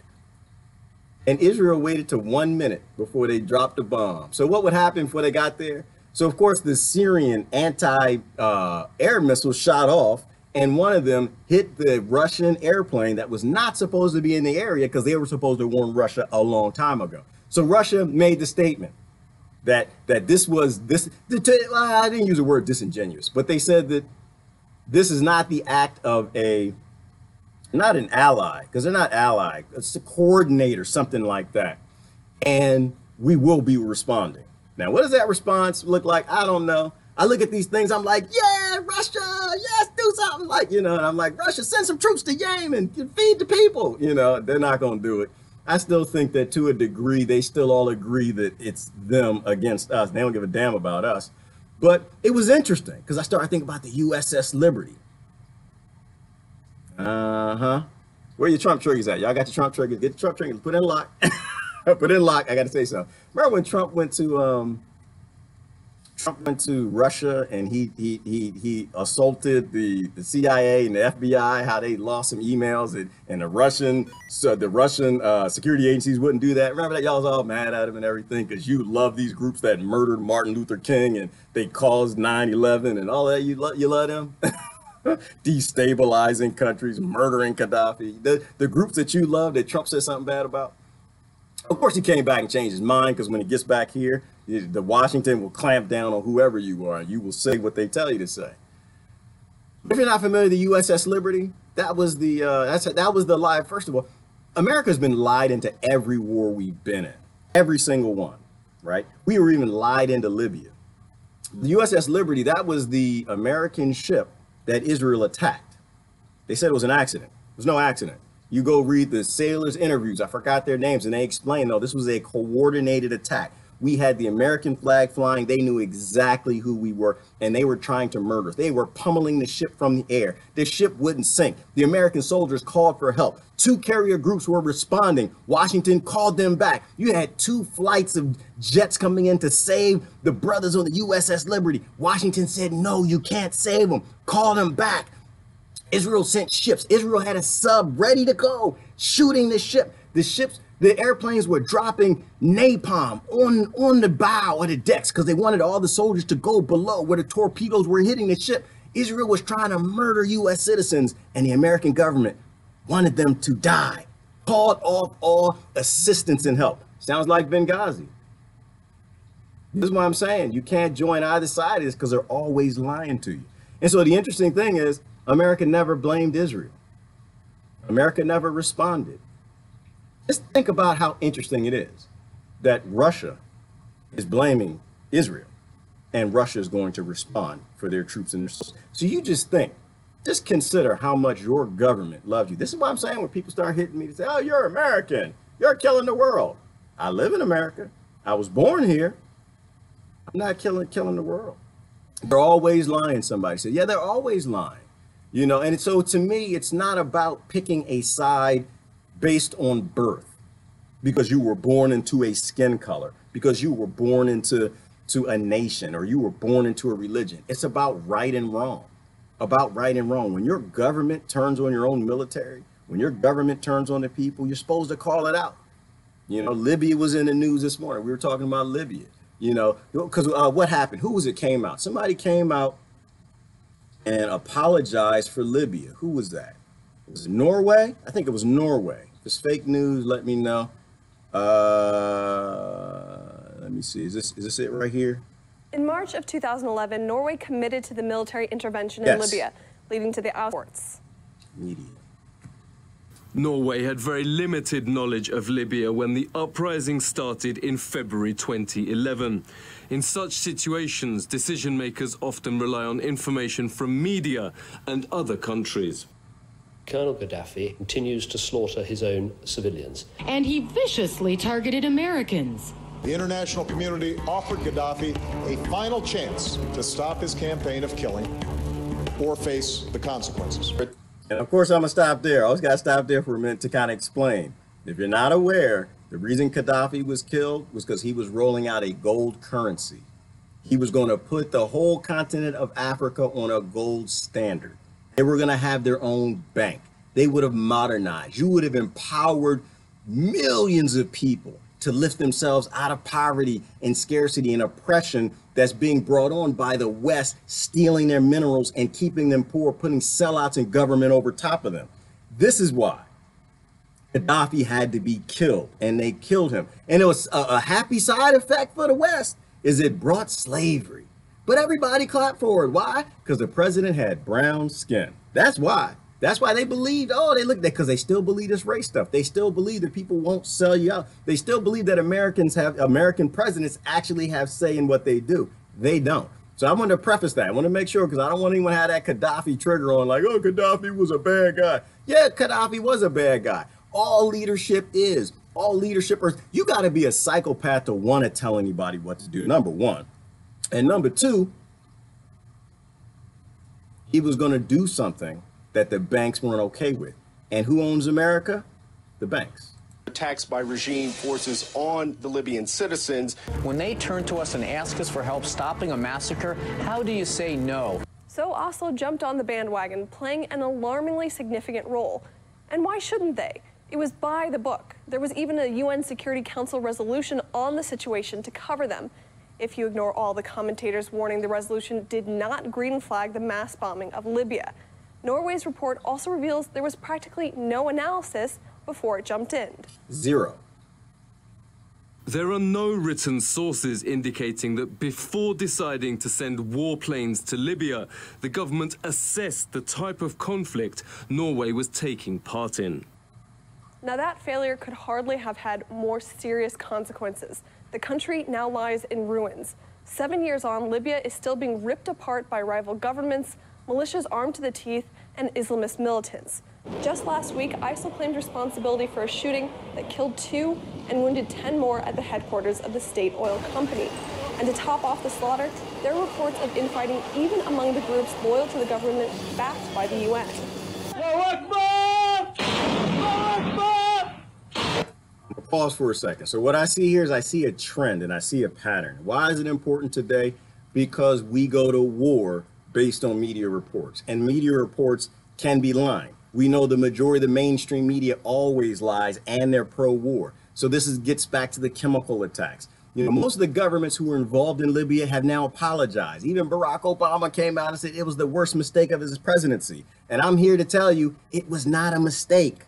And Israel waited to 1 minute before they dropped the bomb. So what would happen before they got there? So of course the Syrian anti-air missiles shot off, and one of them hit the Russian airplane that was not supposed to be in the area because they were supposed to warn Russia a long time ago. So Russia made the statement that this was I didn't use the word disingenuous, but they said that this is not the act of not an ally, because they're not allied. It's a coordinator, something like that. And we will be responding. Now, what does that response look like? I don't know. I look at these things, I'm like, yeah, Russia, yes, do something, like, and I'm like, Russia, send some troops to Yemen, feed the people. They're not going to do it. I still think that to a degree, they still all agree that it's them against us. They don't give a damn about us. But it was interesting because I started thinking about the USS Liberty. Where your Trump triggers at? Y'all got your Trump triggers? Get the Trump triggers, put in lock. Put in lock. I got to say something. Remember when Trump went to Russia and he assaulted the CIA and the FBI, how they lost some emails, and the Russian security agencies wouldn't do that. Remember that? Y'all was all mad at him and everything because you love these groups that murdered Martin Luther King and they caused 9/11 and all that. You love them. Destabilizing countries, murdering Gaddafi. The groups that you love that Trump said something bad about. Of course, he came back and changed his mind because when he gets back here, the Washington will clamp down on whoever you are. You will say what they tell you to say. If you're not familiar with the USS Liberty, that was the lie. First of all, America's been lied into every war we've been in, every single one, right? We were even lied into Libya. The USS Liberty, that was the American ship that Israel attacked. They said it was an accident. It was no accident. You go read the sailors' interviews. I forgot their names, and they explained, no, this was a coordinated attack. We had the American flag flying. They knew exactly who we were, and they were trying to murder us. They were pummeling the ship from the air. The ship wouldn't sink. The American soldiers called for help. 2 carrier groups were responding. Washington called them back. You had 2 flights of jets coming in to save the brothers on the USS Liberty. Washington said, no, you can't save them. Call them back. Israel sent ships. Israel had a sub ready to go, shooting the ship. The airplanes were dropping napalm on the bow of the decks because they wanted all the soldiers to go below where the torpedoes were hitting the ship. Israel was trying to murder U.S. citizens, and the American government wanted them to die. Called off all assistance and help. Sounds like Benghazi. This is what I'm saying. You can't join either side of this because they're always lying to you. And so the interesting thing is, America never blamed Israel. America never responded. Just think about how interesting it is that Russia is blaming Israel and Russia is going to respond for their troops. So you just consider how much your government loves you. This is what I'm saying when people start hitting me to say, oh, you're American. You're killing the world. I live in America. I was born here. I'm not killing the world. They're always lying, somebody said. Yeah, they're always lying. And so to me, it's not about picking a side based on birth, because you were born into a skin color, because you were born into a nation, or you were born into a religion. It's about right and wrong, When your government turns on your own military, when your government turns on the people, you're supposed to call it out. Libya was in the news this morning. We were talking about Libya, because what happened? Who was it came out? Somebody came out and apologized for Libya. Who was that? Was it Norway? I think it was Norway. If it's fake news, let me know. Let me see. Is this it right here? In March of 2011, Norway committed to the military intervention in Libya, leading to the outports. Media. Norway had very limited knowledge of Libya when the uprising started in February 2011. In such situations, decision makers often rely on information from media and other countries. Colonel Gaddafi continues to slaughter his own civilians. And he viciously targeted Americans. The international community offered Gaddafi a final chance to stop his campaign of killing or face the consequences. And of course, I'm going to stop there. I always got to stop there for a minute to kind of explain. If you're not aware, the reason Gaddafi was killed was because he was rolling out a gold currency. He was going to put the whole continent of Africa on a gold standard. They were going to have their own bank. They would have modernized. You would have empowered millions of people to lift themselves out of poverty and scarcity and oppression that's being brought on by the West, stealing their minerals and keeping them poor, putting sellouts in government over top of them. This is why Gaddafi had to be killed, and they killed him. And it was a happy side effect for the West is it brought slavery. But everybody clapped for it. Why? Because the president had brown skin. That's why. That's why they believed, oh, they looked at, because they still believe this race stuff. They still believe that people won't sell you out. They still believe that American presidents actually have say in what they do. They don't. So I want to preface that. I want to make sure, because I don't want anyone to have that Gaddafi trigger on, like, oh, Gaddafi was a bad guy. Yeah, Gaddafi was a bad guy. All leadership is. All leadershipers. You got to be a psychopath to want to tell anybody what to do, number one. And number two, he was going to do something that the banks weren't okay with. And who owns America? The banks. Attacks by regime forces on the Libyan citizens. When they turn to us and ask us for help stopping a massacre, how do you say no? So Oslo jumped on the bandwagon, playing an alarmingly significant role. And why shouldn't they? It was by the book. There was even a UN Security Council resolution on the situation to cover them. If you ignore all the commentators warning, the resolution did not green flag the mass bombing of Libya. Norway's report also reveals there was practically no analysis before it jumped in. Zero. There are no written sources indicating that before deciding to send warplanes to Libya, the government assessed the type of conflict Norway was taking part in. Now that failure could hardly have had more serious consequences. The country now lies in ruins. 7 years on, Libya is still being ripped apart by rival governments, militias armed to the teeth, and Islamist militants. Just last week, ISIL claimed responsibility for a shooting that killed 2 and wounded 10 more at the headquarters of the state oil company. And to top off the slaughter, there are reports of infighting even among the groups loyal to the government backed by the UN. Pause for a second. So what I see here is I see a trend and I see a pattern. Why is it important today? Because we go to war based on media reports, and media reports can be lying. We know the majority of the mainstream media always lies, and they're pro-war. So this gets back to the chemical attacks. You know, most of the governments who were involved in Libya have now apologized. Even Barack Obama came out and said it was the worst mistake of his presidency. And I'm here to tell you, it was not a mistake.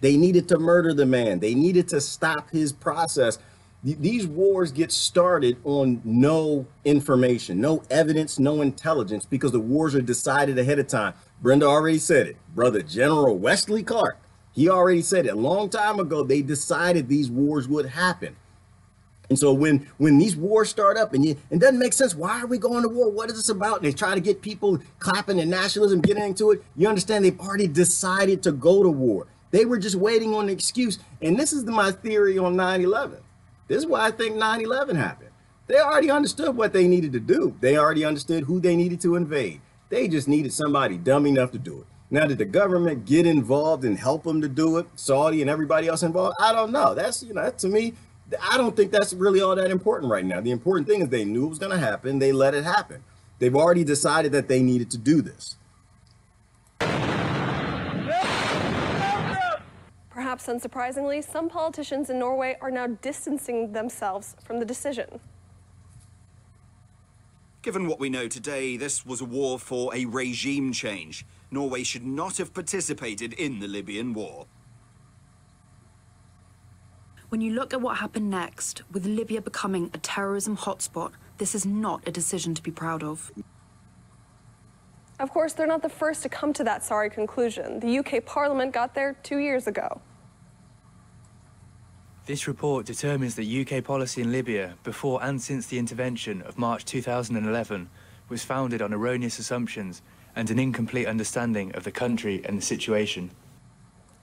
They needed to murder the man. They needed to stop his process. These wars get started on no information, no evidence, no intelligence, because the wars are decided ahead of time. Brenda already said it. Brother General Wesley Clark, he already said it a long time ago. They decided these wars would happen. And so when these wars start up and it doesn't make sense, why are we going to war? What is this about? And they try to get people clapping and nationalism, getting into it. You understand they've already decided to go to war. They were just waiting on an excuse. And this is my theory on 9/11. This is why I think 9/11 happened. They already understood what they needed to do. They already understood who they needed to invade. They just needed somebody dumb enough to do it. Now, did the government get involved and help them to do it? Saudi and everybody else involved? I don't know. That's, to me, I don't think that's really all that important right now. The important thing is they knew it was going to happen. They let it happen. They've already decided that they needed to do this. Perhaps unsurprisingly, some politicians in Norway are now distancing themselves from the decision. Given what we know today, this was a war for a regime change. Norway should not have participated in the Libyan war. When you look at what happened next, with Libya becoming a terrorism hotspot, this is not a decision to be proud of. Of course, they're not the first to come to that sorry conclusion. The UK Parliament got there 2 years ago. This report determines that UK policy in Libya, before and since the intervention of March 2011, was founded on erroneous assumptions and an incomplete understanding of the country and the situation.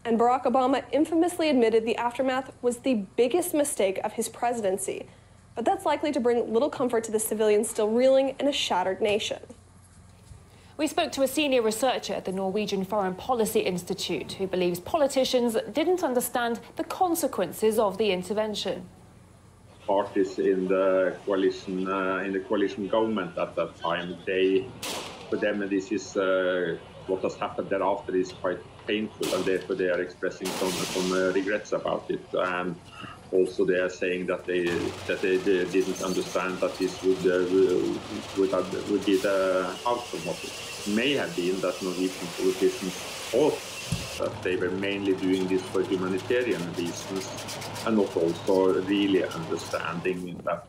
And Barack Obama infamously admitted the aftermath was the biggest mistake of his presidency. But that's likely to bring little comfort to the civilians still reeling in a shattered nation. We spoke to a senior researcher at the Norwegian Foreign Policy Institute who believes politicians didn't understand the consequences of the intervention. Parties in the coalition government at that time, for them this is what has happened thereafter is quite painful, and therefore they are expressing some regrets about it. And also they are saying that they didn't understand that this would be the outcome of it. May have been that Norwegian politicians thought that they were mainly doing this for humanitarian reasons and not also really understanding that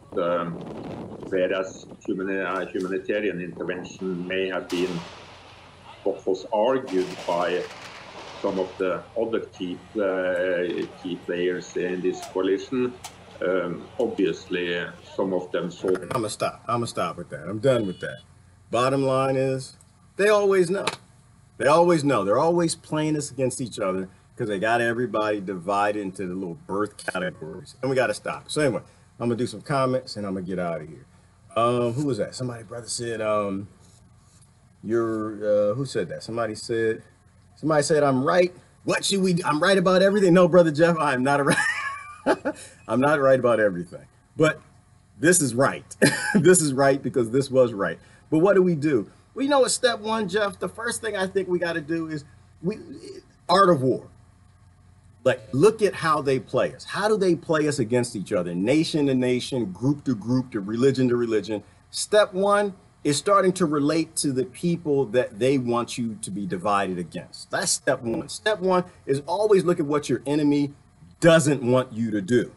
whereas humanitarian intervention may have been what was argued by some of the other key players in this coalition, obviously some of them saw... I'm gonna stop with that. I'm done with that. Bottom line is, they always know. They always know. They're always playing us against each other because they got everybody divided into the little birth categories. And we got to stop. So anyway, I'm going to do some comments and I'm going to get out of here. Who was that? Brother said, who said that? Somebody said, I'm right. What should we do? I'm right about everything. No, Brother Jeff, I'm not right. I'm not right about everything. But this is right. This is right because this was right. But what do? Well, you know what, step one, Jeff, the first thing I think we got to do is art of war. Like, look at how they play us. How do they play us against each other? Nation to nation, group to group, to religion. Step one is starting to relate to the people that they want you to be divided against. That's step one. Step one is always look at what your enemy doesn't want you to do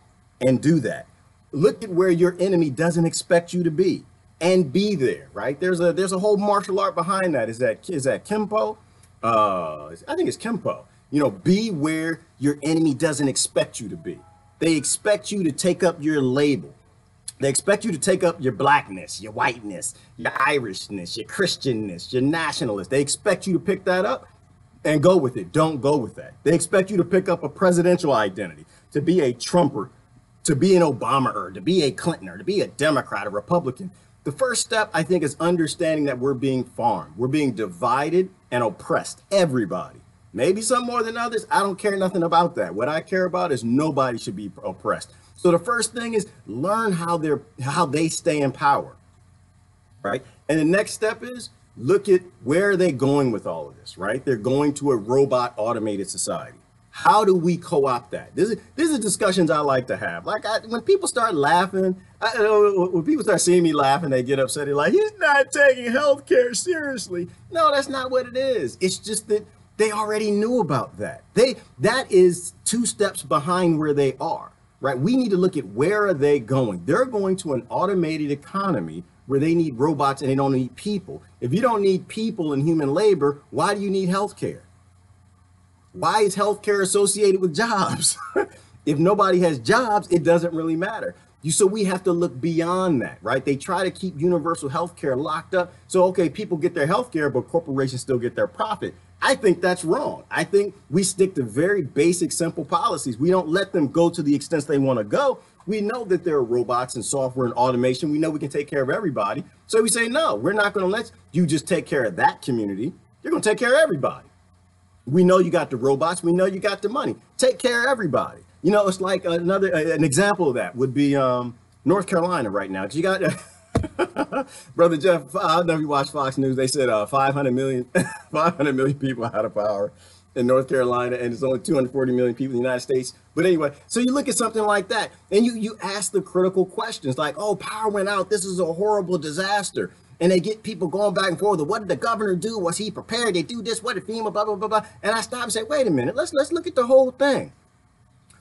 and do that. Look at where your enemy doesn't expect you to be. And be there, right? There's a whole martial art behind that. Is that Kempo? I think it's Kempo. You know, be where your enemy doesn't expect you to be. They expect you to take up your label. They expect you to take up your blackness, your whiteness, your Irishness, your Christianness, your nationalist. They expect you to pick that up and go with it. Don't go with that. They expect you to pick up a presidential identity, to be a Trumper, to be an Obama-er, to be a Clinton-er, to be a Democrat, a Republican. The first step, I think, is understanding that we're being farmed. We're being divided and oppressed. Everybody. Maybe some more than others. I don't care nothing about that. What I care about is nobody should be oppressed. So the first thing is learn how they stay in power, right? And the next step is look at where are they going with all of this, right? They're going to a robot automated society. How do we co-opt that? These are discussions I like to have. Like when people start laughing, when people start seeing me laughing, they get upset. They're like, he's not taking healthcare seriously. No, that's not what it is. It's just that they already knew about that. That is 2 steps behind where they are, right? We need to look at where are they going. They're going to an automated economy where they need robots and they don't need people. If you don't need people and human labor, why do you need healthcare? Why is healthcare associated with jobs? If nobody has jobs, it doesn't really matter. So we have to look beyond that, right? They try to keep universal healthcare locked up. So, okay, people get their healthcare, but corporations still get their profit. I think that's wrong. I think we stick to very basic, simple policies. We don't let them go to the extent they want to go. We know that there are robots and software and automation. We know we can take care of everybody. So we say, no, we're not going to let you just take care of that community. You're going to take care of everybody. We know you got the robots. We know you got the money. Take care of everybody. You know, it's like an example of that would be North Carolina right now. You got Brother Jeff, I don't know if you watch Fox News. They said 500 million people out of power in North Carolina, and it's only 240 million people in the United States. But anyway, so you look at something like that, and you ask the critical questions like, oh, power went out. This is a horrible disaster. and they get people going back and forth. What did the governor do? Was he prepared? They do this, what did FEMA, blah, blah, blah, blah. And I stop and say, wait a minute, let's look at the whole thing.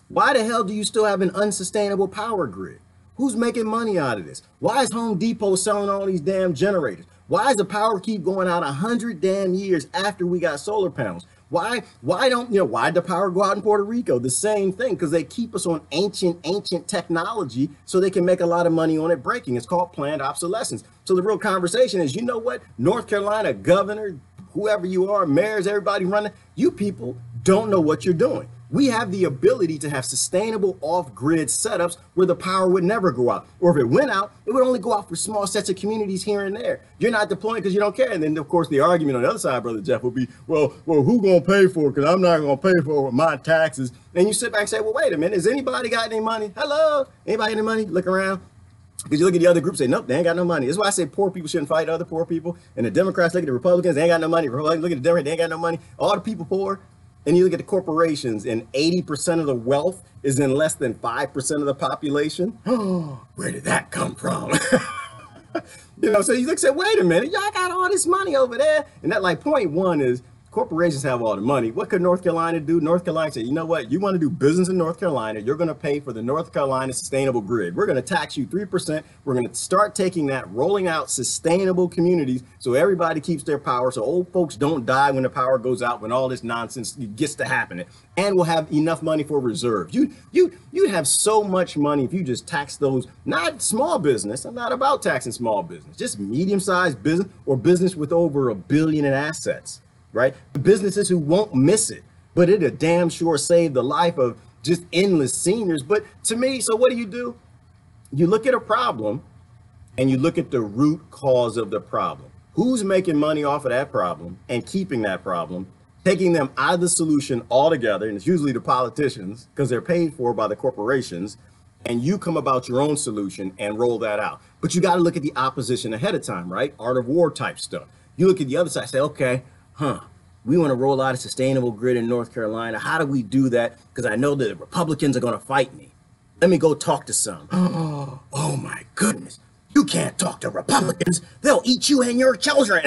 Why the hell do you still have an unsustainable power grid? Who's making money out of this? Why is Home Depot selling all these damn generators? Why does the power keep going out 100 damn years after we got solar panels? Why don't, why'd the power go out in Puerto Rico? The same thing, because they keep us on ancient technology so they can make a lot of money on it breaking. It's called planned obsolescence. So the real conversation is, you know what? North Carolina governor, whoever you are, mayors, everybody running, you people don't know what you're doing. We have the ability to have sustainable off-grid setups where the power would never go out. Or if it went out, it would only go out for small sets of communities here and there. You're not deploying because you don't care. And then, of course, the argument on the other side, Brother Jeff, will be, well, who going to pay for it? Because I'm not going to pay for it with my taxes. And you sit back and say, well, wait a minute. Has anybody got any money? Hello? Anybody got any money? Look around. Because you look at the other groups and say, nope, they ain't got no money. That's why I say poor people shouldn't fight other poor people. And the Democrats look at the Republicans, they ain't got no money. Republicans look at the Democrats, they ain't got no money. All the people poor. And you look at the corporations, and 80% of the wealth is in less than 5% of the population. Oh, where did that come from? So you look and say, wait a minute, y'all got all this money over there. And that, like, point one is corporations have all the money. What could North Carolina do? North Carolina said, you know what? You want to do business in North Carolina, you're going to pay for the North Carolina sustainable grid. We're going to tax you 3%. We're going to start taking that, rolling out sustainable communities so everybody keeps their power, so old folks don't die when the power goes out, when all this nonsense gets to happening. And we'll have enough money for reserves. You'd have so much money if you just tax those, not small business. I'm not about taxing small business, just medium-sized business or business with over $1 billion in assets. Right? Businesses who won't miss it, but it'll damn sure save the life of just endless seniors. But to me, so what do? You look at a problem and you look at the root cause of the problem. Who's making money off of that problem and keeping that problem, taking them out of the solution altogether? And it's usually the politicians because they're paid for by the corporations. And you come about your own solution and roll that out. But you got to look at the opposition ahead of time, right? Art of war type stuff. You look at the other side, say, okay, we want to roll out a sustainable grid in North Carolina. How do we do that? Because I know that the Republicans are going to fight me. Let me go talk to some. Oh my goodness. You can't talk to Republicans. They'll eat you and your children.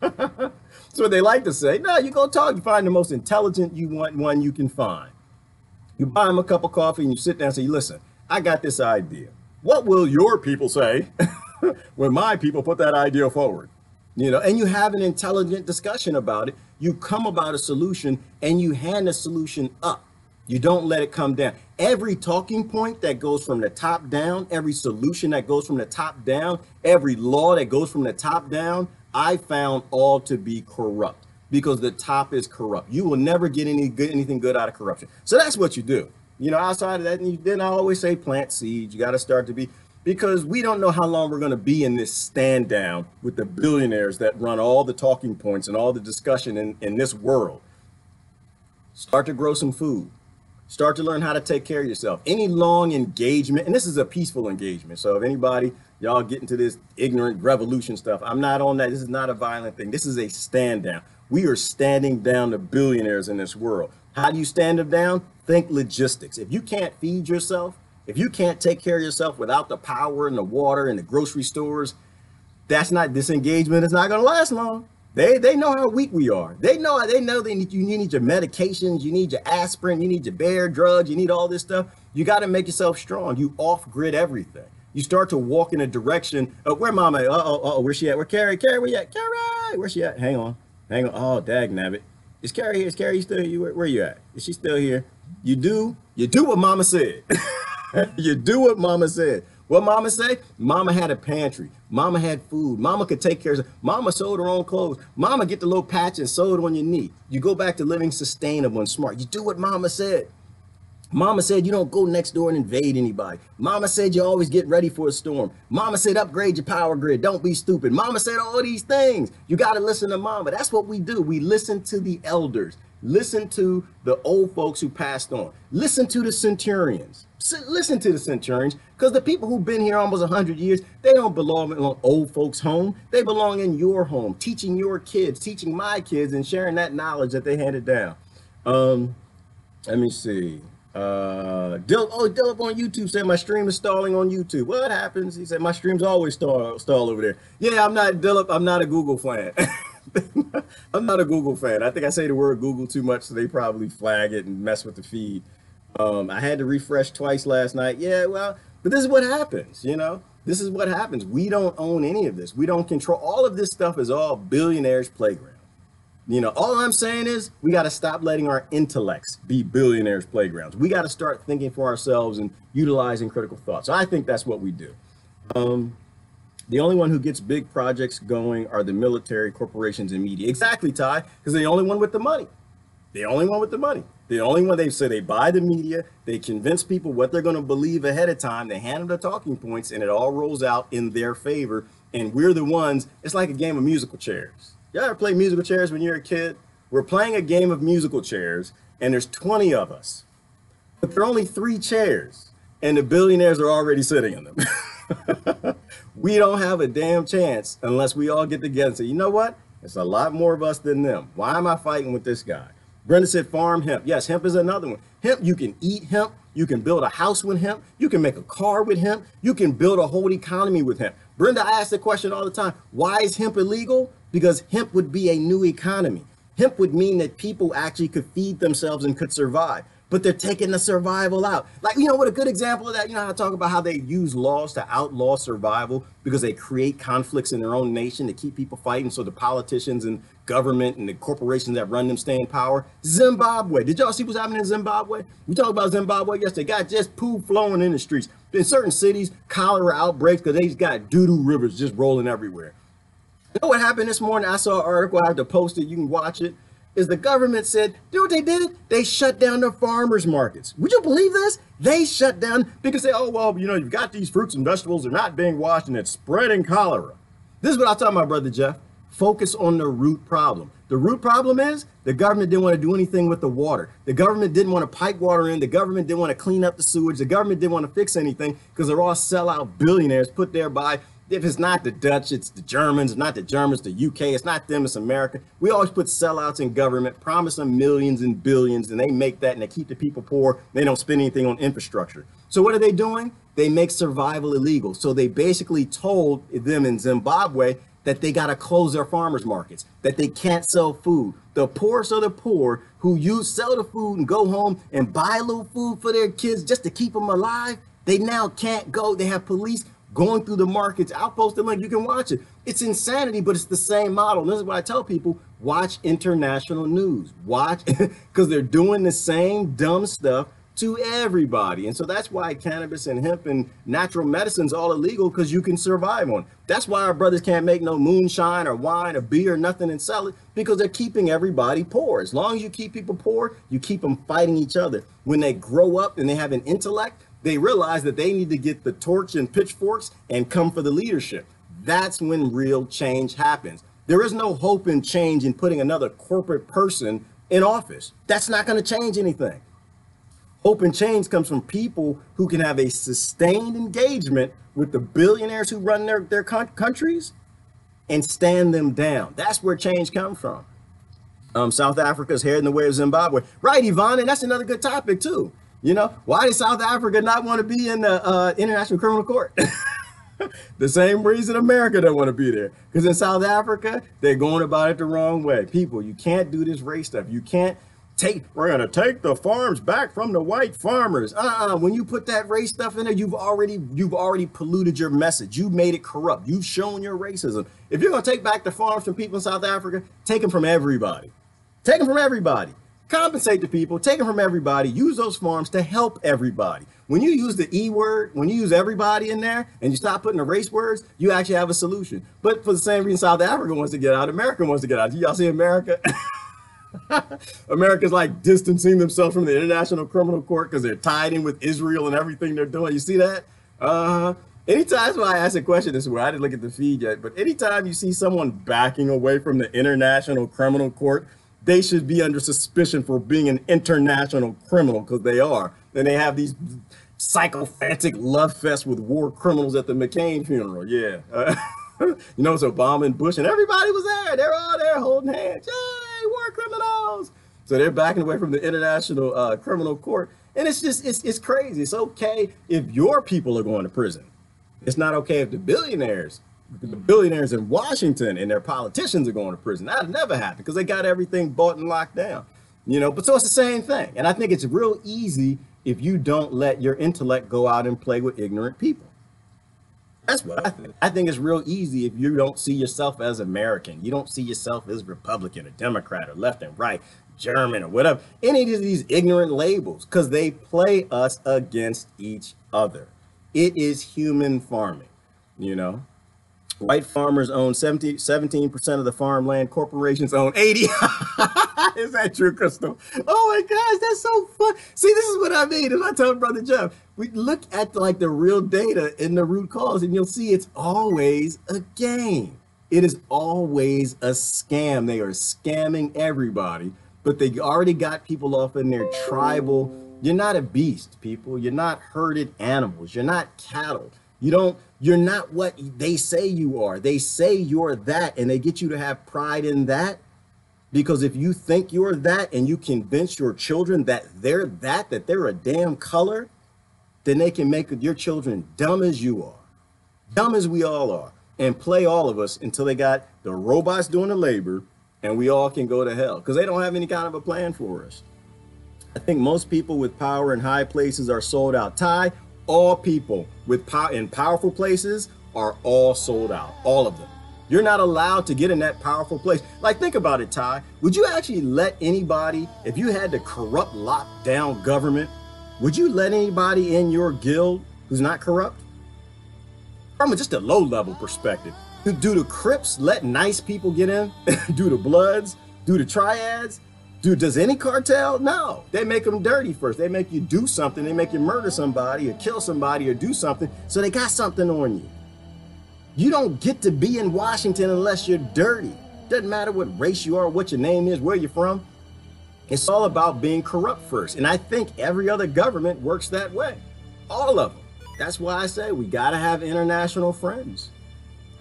That's what they like to say. No, you go talk. You find the most intelligent one you can find. You buy them a cup of coffee and you sit down and say, listen, I got this idea. What will your people say when my people put that idea forward? And you have an intelligent discussion about it. You come about a solution and you hand the solution up. You don't let it come down. Every talking point that goes from the top down, every solution that goes from the top down, every law that goes from the top down, I found all to be corrupt because the top is corrupt. You will never get anything good out of corruption. So that's what you do. Outside of that, then I always say plant seeds. You got to start to be, because we don't know how long we're going to be in this stand down with the billionaires that run all the talking points and all the discussion in this world. Start to grow some food. Start to learn how to take care of yourself. Any long engagement, and this is a peaceful engagement. So if anybody, y'all get into this ignorant revolution stuff, I'm not on that. This is not a violent thing. This is a stand down. We are standing down the billionaires in this world. How do you stand them down? Think logistics. If you can't feed yourself, if you can't take care of yourself without the power and the water and the grocery stores, this engagement is not going to last long. They know how weak we are. They know you need your medications, you need your aspirin, you need your bear drugs, you need all this stuff. You got to make yourself strong. You off-grid everything. You start to walk in a direction. Where Mama? Where's she at? Where Carrie? Carrie, where you at? Carrie, where's she at? Hang on. Oh, dag nabbit. Is Carrie here? Is Carrie still here? Where you at? Is she still here? You do what Mama said. You do what Mama said. What Mama say? Mama had a pantry. Mama had food. Mama could take care of herself. Mama sewed her own clothes. Mama get the little patch and sew it on your knee. You go back to living sustainable and smart. You do what Mama said. Mama said you don't go next door and invade anybody. Mama said you always get ready for a storm. Mama said upgrade your power grid. Don't be stupid. Mama said all these things. You got to listen to Mama. That's what we do. We listen to the elders. Listen to the old folks who passed on. Listen to the centurions. Listen to the centurions, because the people who've been here almost 100 years, they don't belong in old folks' home. They belong in your home, teaching your kids, teaching my kids, and sharing that knowledge that they handed down. Let me see. Dillip on YouTube said my stream is stalling on YouTube. What happens? He said my streams always stall over there. Yeah, I'm not Dillip. I'm not a Google fan. I'm not a Google fan. I think I say the word Google too much, so they probably flag it and mess with the feed. I had to refresh twice last night. Yeah, well, but this is what happens, you know? This is what happens. We don't own any of this. We don't control. All of this stuff is all billionaires' playground. You know, all I'm saying is we got to stop letting our intellects be billionaires' playgrounds. We got to start thinking for ourselves and utilizing critical thought. So I think that's what we do. The only one who gets big projects going are the military, corporations, and media. Exactly, Ty, because they're the only one with the money. The only one with the money. The only one, they say they buy the media, they convince people what they're going to believe ahead of time, they hand them the talking points, and it all rolls out in their favor. And we're the ones, it's like a game of musical chairs. You ever play musical chairs when you're a kid? We're playing a game of musical chairs, and there's 20 of us. But there are only 3 chairs, and the billionaires are already sitting in them. We don't have a damn chance unless we all get together and say, you know what? It's a lot more of us than them. Why am I fighting with this guy? Brenda said farm hemp. Yes, hemp is another one. Hemp, you can eat hemp. You can build a house with hemp. You can make a car with hemp. You can build a whole economy with hemp. Brenda asks the question all the time, why is hemp illegal? Because hemp would be a new economy. Hemp would mean that people actually could feed themselves and could survive. But they're taking the survival out. Like, you know what, a good example of that, you know how I talk about how they use laws to outlaw survival because they create conflicts in their own nation to keep people fighting so the politicians and government and the corporations that run them stay in power. Zimbabwe. Did y'all see what's happening in Zimbabwe? We talked about Zimbabwe yesterday. Got just poo flowing in the streets. In certain cities, cholera outbreaks because they just got doo-doo rivers just rolling everywhere. You know what happened this morning? I saw an article. I have to post it. You can watch it. Is the government said, you know what they did? They shut down the farmers markets. Would you believe this? They shut down because they, oh, well, you know, you've got these fruits and vegetables, they're not being washed and it's spreading cholera. This is what I'm talking about, Brother Jeff. Focus on the root problem. The root problem is the government didn't want to do anything with the water. The government didn't want to pipe water in. The government didn't want to clean up the sewage. The government didn't want to fix anything because they're all sellout billionaires put there by, if it's not the Dutch, it's the Germans, not the Germans, the UK, it's not them, it's America. We always put sellouts in government, promise them millions and billions, and they make that and they keep the people poor. They don't spend anything on infrastructure. So what are they doing? They make survival illegal. So they basically told them in Zimbabwe that they got to close their farmers markets, that they can't sell food. The poorest of the poor who sell the food and go home and buy a little food for their kids just to keep them alive, they now can't go. They have police going through the markets. I'll post the link. You can watch it. It's insanity, but it's the same model. And this is why I tell people, watch international news. Watch, because they're doing the same dumb stuff to everybody. And so that's why cannabis and hemp and natural medicine's all illegal, because you can survive on it. That's why our brothers can't make no moonshine or wine or beer or nothing and sell it, because they're keeping everybody poor. As long as you keep people poor, you keep them fighting each other. When they grow up and they have an intellect, they realize that they need to get the torch and pitchforks and come for the leadership. That's when real change happens. There is no hope in change in putting another corporate person in office. That's not going to change anything. Hope and change comes from people who can have a sustained engagement with the billionaires who run their countries and stand them down. That's where change comes from. South Africa is heading the way of Zimbabwe. Right, Yvonne, and that's another good topic too. You know, why does South Africa not want to be in the International Criminal Court? The same reason America don't want to be there. Because in South Africa, they're going about it the wrong way. People, you can't do this race stuff. You can't we're going to take the farms back from the white farmers. When you put that race stuff in there, you've already polluted your message. You made it corrupt. You've shown your racism. If you're going to take back the farms from people in South Africa, take them from everybody. Take them from everybody. Compensate the people, take them from everybody, use those farms to help everybody. When you use the E word, when you use everybody in there and you stop putting the race words, you actually have a solution. But for the same reason South Africa wants to get out, America wants to get out. Y'all see America? America's like distancing themselves from the International Criminal Court because they're tied in with Israel and everything they're doing. You see that? Anytime, that's why I asked a question this way. I didn't look at the feed yet, but anytime you see someone backing away from the International Criminal Court, they should be under suspicion for being an international criminal, because they are. And they have these psychophantic love fests with war criminals at the McCain funeral. Yeah. You know, it's Obama and Bush and everybody was there. They're all there holding hands. Yay, war criminals. So they're backing away from the International Criminal Court. And it's just, it's crazy. It's okay if your people are going to prison. It's not okay if the billionaires in Washington and their politicians are going to prison. That'll never happen because they got everything bought and locked down. You know, but so it's the same thing. And I think it's real easy if you don't let your intellect go out and play with ignorant people. That's what I think. I think it's real easy if you don't see yourself as American. You don't see yourself as Republican or Democrat or left and right, German or whatever. Any of these ignorant labels, because they play us against each other. It is human farming, you know. White farmers own 17% of the farmland. Corporations own 80. Is that true, Crystal? Oh my gosh, that's so fun. See, this is what I mean. And I tell Brother Jeff, we look at like the real data in the root cause, and you'll see it's always a game. It is always a scam. They are scamming everybody, but they already got people off in their tribal. You're not a beast, people. You're not herded animals. You're not cattle. You're not what they say you are. They say you're that, and they get you to have pride in that. Because if you think you're that and you convince your children that they're that they're a damn color, then they can make your children dumb as you are, dumb as we all are, and play all of us until they got the robots doing the labor and we all can go to hell because they don't have any kind of a plan for us. I think most people with power in high places are sold out. Ty, all people with power in powerful places are all sold out, all of them. You're not allowed to get in that powerful place. Like, think about it, Ty. Would you actually let anybody, if you had the corrupt lockdown government, would you let anybody in your guild who's not corrupt? From just a low level perspective, do the Crips let nice people get in? Do the Bloods? Do the Triads? Does any cartel? No, they make them dirty first. They make you do something. They make you murder somebody or kill somebody or do something. So they got something on you. You don't get to be in Washington unless you're dirty. Doesn't matter what race you are, what your name is, where you're from. It's all about being corrupt first. And I think every other government works that way. All of them. That's why I say we got to have international friends.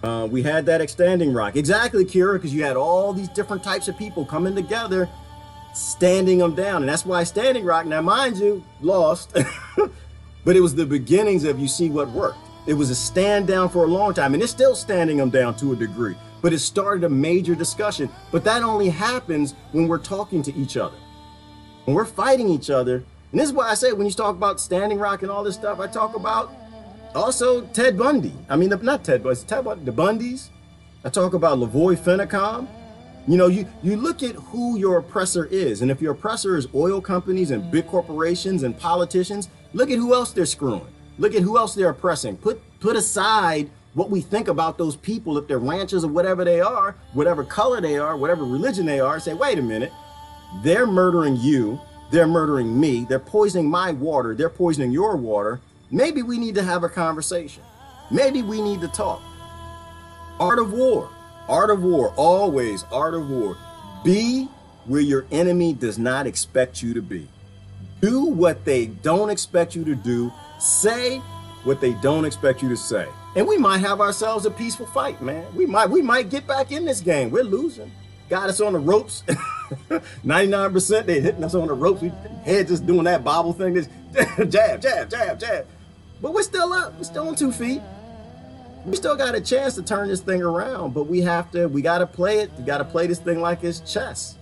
We had that at Standing Rock. Exactly, Kira, because you had all these different types of people coming together, standing them down. And that's why Standing Rock, now mind you, lost. But it was the beginnings of you see what worked. It was a stand down for a long time, and it's still standing them down to a degree, but it started a major discussion. But that only happens when we're talking to each other, when we're fighting each other. And this is why I say, when you talk about Standing Rock and all this stuff, I talk about also Ted Bundy. I mean, not Ted Bundy, Ted Bundy, the Bundys. I talk about Lavoy Finicom. You know, you look at who your oppressor is. And if your oppressor is oil companies and big corporations and politicians, look at who else they're screwing. Look at who else they're oppressing. Put aside what we think about those people, if they're ranchers or whatever they are, whatever color they are, whatever religion they are, say, wait a minute, they're murdering you, they're murdering me, they're poisoning my water, they're poisoning your water. Maybe we need to have a conversation. Maybe we need to talk. Art of war, always art of war. Be where your enemy does not expect you to be. Do what they don't expect you to do. Say what they don't expect you to say. And we might have ourselves a peaceful fight, man. We might get back in this game. We're losing. Got us on the ropes. 99% they hitting us on the ropes. We head just doing that bobble thing. This jab, jab, jab, jab. But we're still up. We're still on 2 feet. We still got a chance to turn this thing around, but we got to play it. You got to play this thing like it's chess.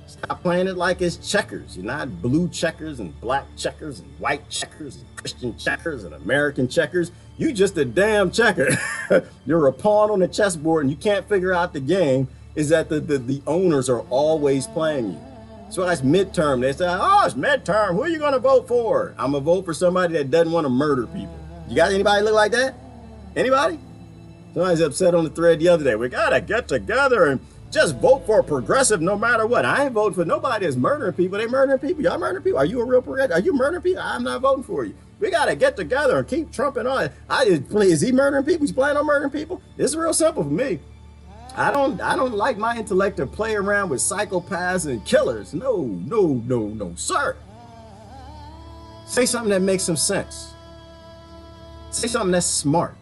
Stop playing it like it's checkers. You're not blue checkers and black checkers and white checkers and Christian checkers and American checkers. You just a damn checker. You're a pawn on the chessboard and you can't figure out the game. Is that the owners are always playing you. So that's midterm. They say, oh, it's midterm. Who are you going to vote for? I'm going to vote for somebody that doesn't want to murder people. You got anybody look like that? Anybody? Somebody's upset on the thread the other day. We got to get together and just vote for a progressive no matter what. I ain't voting for nobody that's murdering people. They murdering people. Y'all murdering people. Are you a real progressive? Are you murdering people? I'm not voting for you. We got to get together and keep trumping on. Is he murdering people? He's planning on murdering people? It's real simple for me. I don't like my intellect to play around with psychopaths and killers. No, sir. Say something that makes some sense. Say something that's smart.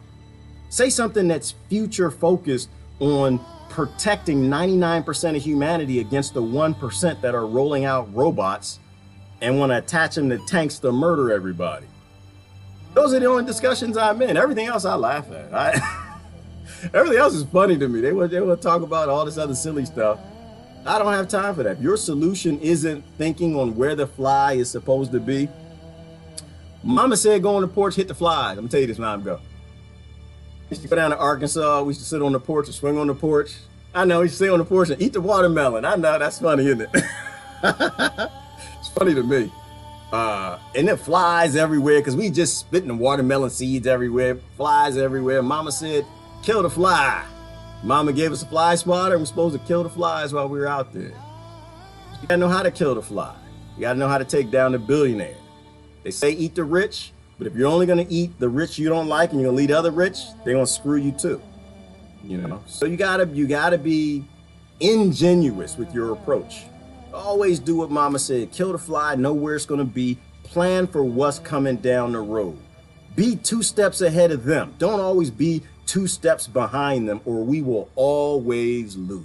Say something that's future focused on protecting 99% of humanity against the 1% that are rolling out robots and want to attach them to tanks to murder everybody. Those are the only discussions I'm in. Everything else I laugh at. Everything else is funny to me. They will talk about all this other silly stuff. I don't have time for that. If your solution isn't thinking on where the fly is supposed to be. Mama said go on the porch, hit the flies. I'm gonna tell you this, now go. We used to go down to Arkansas. We used to sit on the porch or swing on the porch. I know, we used to sit on the porch and eat the watermelon. I know, that's funny, isn't it? It's funny to me. And then flies everywhere because we just spitting the watermelon seeds everywhere, flies everywhere. Mama said, kill the fly. Mama gave us a fly swatter and we're supposed to kill the flies while we were out there. You gotta know how to kill the fly. You gotta know how to take down the billionaire. They say eat the rich, but if you're only gonna eat the rich you don't like and you're gonna leave the other rich, they're gonna screw you too. You know? So you gotta be ingenuous with your approach. Always do what Mama said. Kill the fly, know where it's gonna be, plan for what's coming down the road. Be 2 steps ahead of them. Don't always be 2 steps behind them, or we will always lose.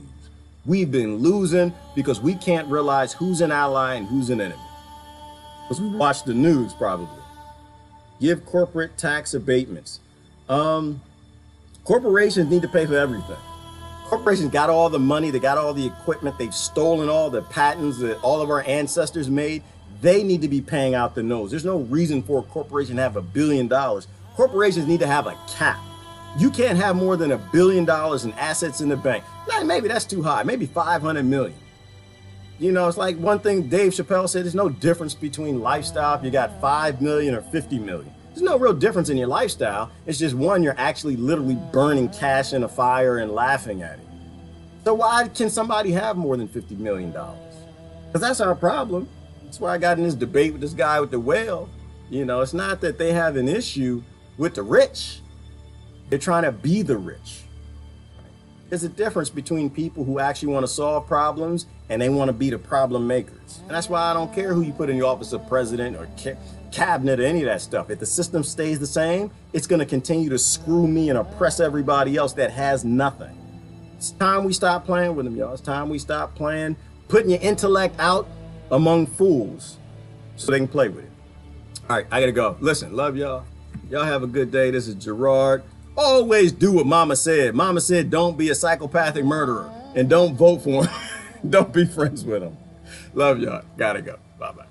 We've been losing because we can't realize who's an ally and who's an enemy. Because we watch the news probably. Give corporate tax abatements. Corporations need to pay for everything. Corporations got all the money, they got all the equipment, they've stolen all the patents that all of our ancestors made. They need to be paying out the nose. There's no reason for a corporation to have $1 billion. Corporations need to have a cap. You can't have more than $1 billion in assets in the bank. Maybe that's too high, maybe 500 million. You know, it's like one thing Dave Chappelle said, there's no difference between lifestyle if you got 5 million or 50 million. There's no real difference in your lifestyle. It's just one, you're actually literally burning cash in a fire and laughing at it. So why can somebody have more than $50 million? Because that's our problem. That's why I got in this debate with this guy with the whale. You know, it's not that they have an issue with the rich. They're trying to be the rich. There's a difference between people who actually want to solve problems and they want to be the problem makers. And that's why I don't care who you put in the office of president or cabinet or any of that stuff. If the system stays the same, it's going to continue to screw me and oppress everybody else that has nothing. It's time we stop playing with them, y'all. It's time we stop playing, putting your intellect out among fools so they can play with it. All right, I got to go. Listen, love y'all. Y'all have a good day. This is Gerard. Always do what Mama said. Mama said, don't be a psychopathic murderer and don't vote for him. Don't be friends with him. Love y'all. Gotta go. Bye-bye.